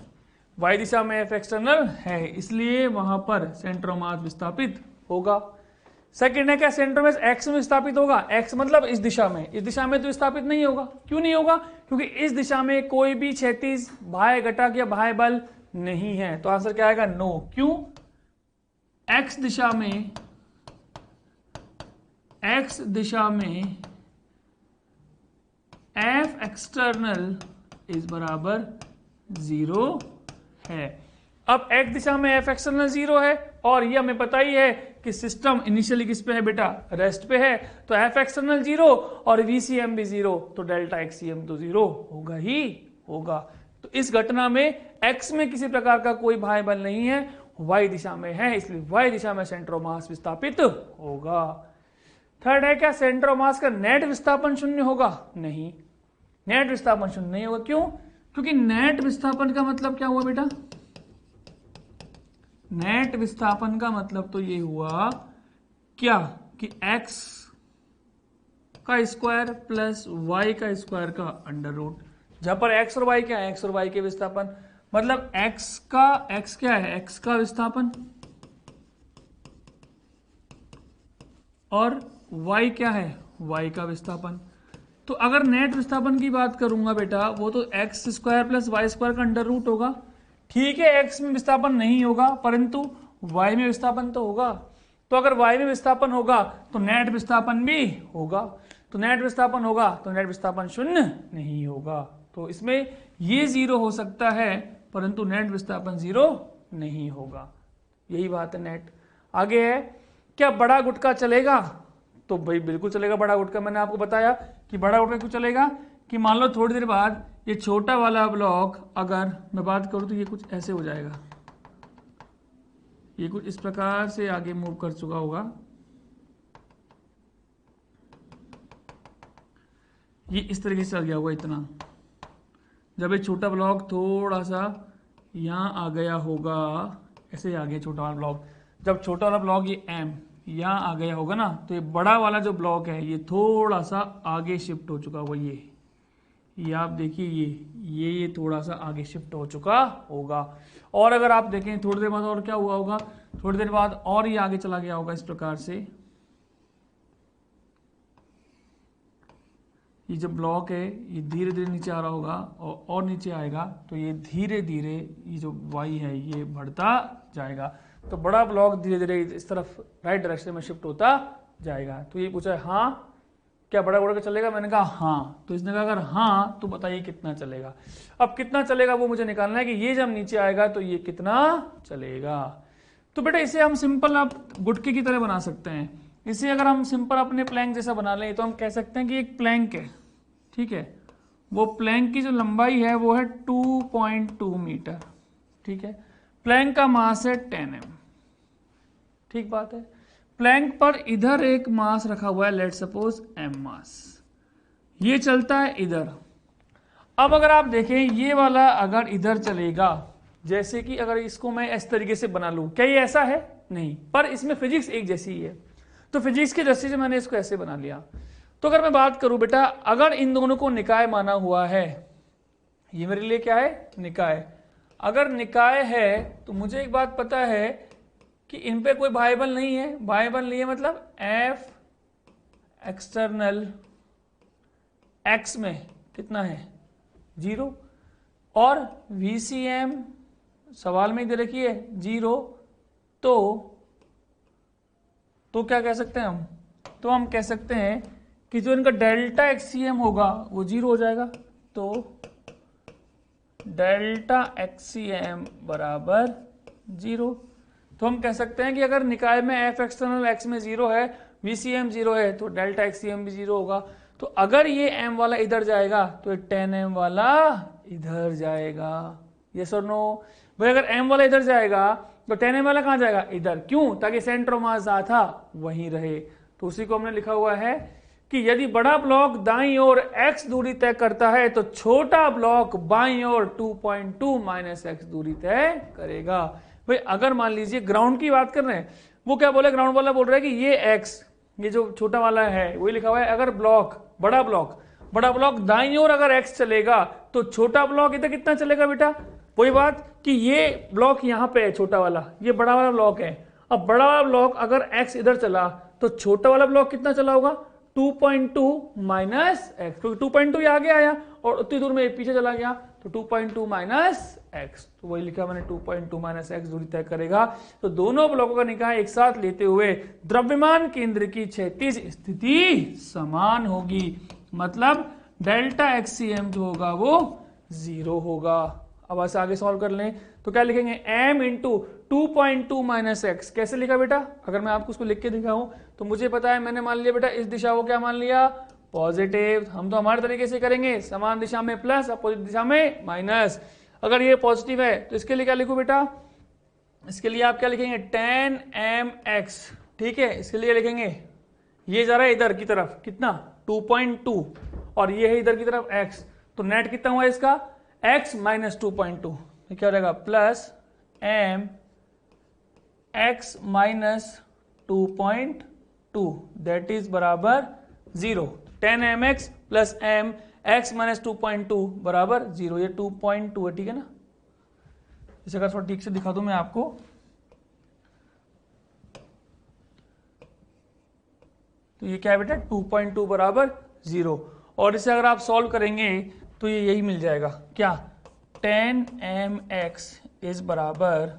y दिशा में F एक्सटर्नल है, इसलिए वहां पर सेंटर ऑफ मास विस्थापित होगा। सेकंड है क्या, सेंटर में x में विस्थापित होगा, x मतलब इस दिशा में तो विस्थापित नहीं होगा। क्यों नहीं होगा, क्योंकि इस दिशा में कोई भी क्षैतिज बाह्य घटक या बाह्य बल नहीं है। तो आंसर क्या आएगा, नो। क्यों, x दिशा में F एक्सटर्नल इज बराबर 0 है। अब x दिशा में F एक्सटर्नल 0 है और ये हमें पता ही है कि सिस्टम इनिशियली किस पे है बेटा, रेस्ट पे है। तो F एक्सटर्नल 0 और VCM भी 0, तो डेल्टा XCM तो 0 होगा ही होगा। तो इस घटना में x में किसी प्रकार का कोई बाह्य बल नहीं है, y दिशा में है, इसलिए y दिशा में सेंटर ऑफ मास विस्थापित होगा। थर्ड है क्या, सेंटर ऑफ मास का नेट विस्थापन शून्य होगा, नहीं, नेट विस्थापन शून्य नहीं होगा। क्यों, क्योंकि नेट विस्थापन का मतलब क्या हुआ बेटा, नेट विस्थापन का मतलब तो ये हुआ क्या कि x का स्क्वायर प्लस y का स्क्वायर का अंडर रूट, जहां पर x और y क्या है, x और y के विस्थापन, मतलब x क्या है, x का विस्थापन और y क्या है, y का विस्थापन। तो अगर नेट विस्थापन की बात करूंगा बेटा, वो तो X square plus Y square का अंडर रूट होगा। ठीक है, एक्स में विस्थापन नहीं होगा परंतु वाई में विस्थापन तो होगा। तो अगर वाई में विस्थापन होगा तो नेट विस्थापन भी होगा, तो नेट विस्थापन होगा तो नेट विस्थापन शून्य नहीं होगा। तो इसमें ये 0 हो सकता है परंतु नेट विस्थापन 0 नहीं होगा, यही बात है नेट। आगे है क्या बड़ा गुटका चलेगा, तो भाई बिल्कुल चलेगा बड़ा गुटका। मैंने आपको बताया कि बड़ा गुटका क्यों चलेगा, कि मान लो थोड़ी देर बाद ये छोटा वाला ब्लॉक अगर मैं बात करूं तो ये कुछ ऐसे हो जाएगा, ये कुछ इस प्रकार से आगे मूव कर चुका होगा, ये इस तरीके से आ गया होगा इतना। जब ये छोटा ब्लॉक थोड़ा सा यहाँ आ गया होगा, ऐसे आ गया छोटा वाला ब्लॉक, जब छोटा वाला ब्लॉक ये एम यहाँ आ गया होगा ना, तो ये बड़ा वाला जो ब्लॉक है ये थोड़ा सा आगे शिफ्ट हो चुका होगा। ये आप देखिए ये थोड़ा सा आगे शिफ्ट हो चुका होगा। और अगर आप देखें थोड़ी देर बाद और क्या हुआ होगा, थोड़ी देर बाद और ये आगे चला गया होगा इस प्रकार से। ये जो ब्लॉक है ये धीरे धीरे नीचे आ रहा होगा और नीचे आएगा, तो ये धीरे धीरे ये जो वाई है ये बढ़ता जाएगा। तो बड़ा ब्लॉक धीरे धीरे इस तरफ राइट डायरेक्शन में शिफ्ट होता जाएगा। तो ये पूछा है हाँ क्या बड़ा गुटका चलेगा, मैंने कहा हाँ। तो इसने कहा अगर हाँ तो बताइए कितना चलेगा। अब कितना चलेगा वो मुझे निकालना है कि ये जब नीचे आएगा तो ये कितना चलेगा। तो बेटा इसे हम सिंपल आप गुटके की तरह बना सकते हैं। इसे अगर हम सिंपल अपने प्लैंक जैसा बना लें तो हम कह सकते हैं कि एक प्लैंक है, ठीक है, वो प्लैंक की जो लंबाई है वो है 2.2 मीटर, ठीक है। प्लैंक का मास है 10 m, ठीक बात है। प्लैंक पर इधर एक मास रखा हुआ है, लेट सपोज m मास, ये चलता है इधर। अब अगर आप देखें ये वाला अगर इधर चलेगा, जैसे कि अगर इसको मैं इस तरीके से बना लूं, क्या ये ऐसा है, नहीं, पर इसमें फिजिक्स एक जैसी ही है, तो फिजिक्स की दृष्टि से मैंने इसको ऐसे बना लिया। तो अगर मैं बात करूं बेटा, अगर इन दोनों को निकाय माना हुआ है, ये मेरे लिए क्या है, निकाय। अगर निकाय है तो मुझे एक बात पता है कि इन पे कोई बाह्य बल नहीं है। बाह्य बल नहीं है मतलब एफ एक्सटर्नल एक्स में कितना है, 0, और VCM सवाल में दे रखी है 0, तो क्या कह सकते हैं हम, तो हम कह सकते हैं कि जो इनका डेल्टा XCM होगा वो 0 हो जाएगा। तो डेल्टा XCM बराबर 0। तो हम कह सकते हैं कि अगर निकाय में एफ एक्सटर्नल एक्स में 0 है, VCM 0 है, तो डेल्टा XCM भी 0 होगा। तो अगर ये m वाला इधर जाएगा तो ये 10m वाला इधर जाएगा, यस और नो। भाई अगर m वाला इधर जाएगा तो 10m वाला कहाँ जाएगा, इधर। क्यों, ताकि सेंटर ऑफ मास जहाँ था वहीं रहे। तो उसी को हमने लिखा हुआ है कि यदि बड़ा ब्लॉक दाईं ओर x दूरी तय करता है तो छोटा ब्लॉक बाईं ओर 2.2 माइनस x दूरी तय करेगा। भाई अगर मान लीजिए ग्राउंड की बात कर रहे हैं, वो क्या बोले, ग्राउंड वाला बोल रहा है कि ये x, ये जो छोटा वाला है वही लिखा हुआ है, अगर ब्लॉक बड़ा ब्लॉक दाईं ओर अगर x चलेगा तो छोटा ब्लॉक इधर कितना चलेगा बेटा, वही बात कि ये ब्लॉक यहाँ पे है छोटा वाला, ये बड़ा वाला ब्लॉक है। अब बड़ा वाला ब्लॉक अगर x इधर चला तो छोटा वाला ब्लॉक कितना चला होगा, 2.2 माइनस एक्स, क्योंकि 2.2 आगे आया और उतनी दूर में पीछे चला गया, तो 2.2 माइनस एक्स, तो वही लिखा मैंने 2.2 माइनस एक्स दूरी तय करेगा। तो दोनों ब्लॉकों का निकाय एक साथ लेते हुए द्रव्यमान केंद्र की क्षैतिज स्थिति समान होगी, मतलब डेल्टा XCM जो होगा वो 0 होगा। अब ऐसे आगे सॉल्व कर लें तो क्या लिखेंगे, m इंटू 2.2 माइनस एक्स। कैसे लिखा बेटा, अगर मैं आपको उसको लिख के दिखाऊं तो मुझे पता है, मैंने मान लिया बेटा इस दिशा को क्या मान लिया, पॉजिटिव। हम तो हमारे तरीके से करेंगे, समान दिशा में प्लस, अपोजिट दिशा में माइनस। अगर ये पॉजिटिव है तो इसके लिए क्या लिखूं बेटा, इसके लिए आप क्या लिखेंगे 10mx, ठीक है। इसके लिए लिखेंगे ये जा रहा है इधर की तरफ कितना 2.2 और ये है इधर की तरफ x, तो नेट कितना हुआ इसका x माइनस 2.2, क्या हो जाएगा plus m x minus 2.2 that is बराबर 0। 10mx plus m x minus 2.2 बराबर 0, ये 2.2 है, ठीक है ना। इसे अगर थोड़ा ठीक से दिखा दूं मैं आपको, तो ये क्या है बेटा 2.2 बराबर 0, और इसे अगर आप सॉल्व करेंगे तो ये यही मिल जाएगा, क्या 10mx इज बराबर,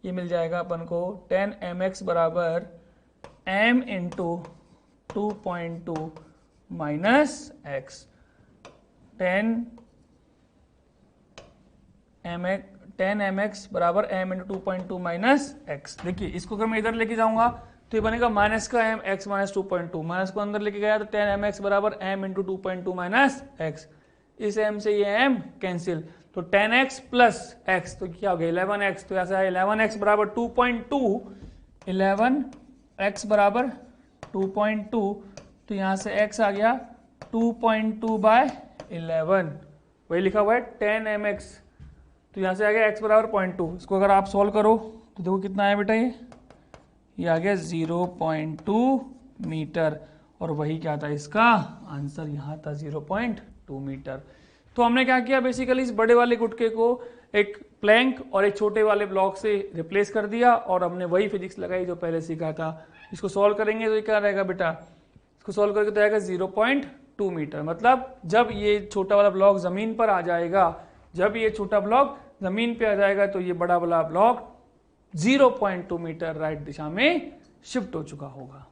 ये मिल जाएगा अपन को 10mx बराबर m into 2.2 minus x. 10 mx बराबर m इंटू 2.2 माइनस एक्स। देखिए इसको अगर मैं इधर लेके जाऊंगा तो ये बनेगा माइनस का m x माइनस 2.2, माइनस को अंदर लेके गया तो 10 mx बराबर m इंटू 2.2 माइनस एक्स। इस m से ये m कैंसिल, तो 10x प्लस x तो क्या हो गया 11x, तो ऐसा है 11x बराबर 2.2, 11x बराबर 2.2, तो यहाँ से x आ गया 2.2 बाय 11, वही लिखा हुआ है 10 mx, तो यहाँ से आ गया x बराबर 0.2। इसको अगर आप सॉल्व करो तो देखो कितना आया बेटा, ये आ गया 0.2 मीटर, और वही क्या था इसका आंसर, यहाँ था 0.2 मीटर। तो हमने क्या किया, बेसिकली इस बड़े वाले गुटके को एक प्लैंक और एक छोटे वाले ब्लॉक से रिप्लेस कर दिया, और हमने वही फिजिक्स लगाई जो पहले सीखा था। इसको सॉल्व करेंगे तो ये क्या रहेगा बेटा, इसको सॉल्व करके तो आएगा 0.2 मीटर। मतलब जब ये छोटा वाला ब्लॉक जमीन पर आ जाएगा, जब ये छोटा ब्लॉक जमीन पे आ जाएगा तो ये बड़ा वाला ब्लॉक 0.2 मीटर राइट दिशा में शिफ्ट हो चुका होगा।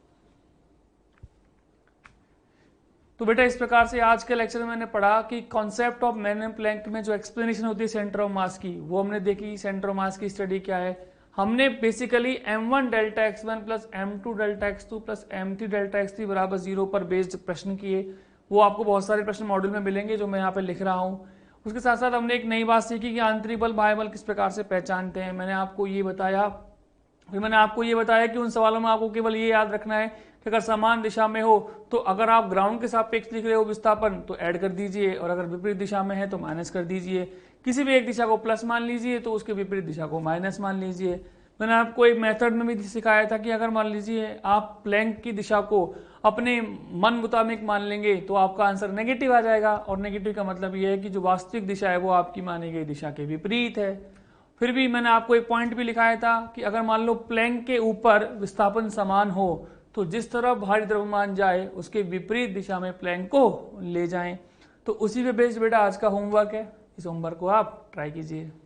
तो बेटा इस प्रकार से आज के लेक्चर में मैंने पढ़ा कि कॉन्सेप्ट ऑफ मैग्नेटम प्लैंक में जो एक्सप्लेनेशन होती है सेंटर ऑफ मास की, वो हमने देखी। सेंटर ऑफ मास की स्टडी क्या है, हमने basically m1 delta x1 plus m2 delta x2 plus m3 delta x3 बराबर 0 पर बेस्ड प्रश्न किए। वो आपको बहुत सारे प्रश्न मॉड्यूल में मिलेंगे जो मैं यहाँ पे लिख रहा हूँ। उसके साथ साथ हमने एक नई बात सीखी कि आंतरिक बल बाह्य बल किस प्रकार से पहचानते हैं, मैंने आपको ये बताया। फिर मैंने आपको ये बताया कि उन सवालों में आपको केवल ये याद रखना है कि अगर समान दिशा में हो तो अगर आप ग्राउंड के सापेक्ष लिख रहे हो विस्थापन तो ऐड कर दीजिए, और अगर विपरीत दिशा में है तो माइनस कर दीजिए। किसी भी एक दिशा को प्लस मान लीजिए तो उसके विपरीत दिशा को माइनस मान लीजिए। मैंने आपको एक मेथड में भी सिखाया था कि अगर मान लीजिए आप प्लैंक की दिशा को अपने मन मुताबिक मान लेंगे तो आपका आंसर नेगेटिव आ जाएगा, और नेगेटिव का मतलब ये है कि जो वास्तविक दिशा है वो आपकी मानी गई दिशा के विपरीत है। फिर भी मैंने आपको एक पॉइंट भी लिखाया था कि अगर मान लो प्लैंक के ऊपर विस्थापन समान हो तो जिस तरफ भारी द्रव्यमान जाए उसके विपरीत दिशा में प्लैंक को ले जाएं। तो उसी पे बेस्ड बेटा आज का होमवर्क है, इस होमवर्क को आप ट्राई कीजिए।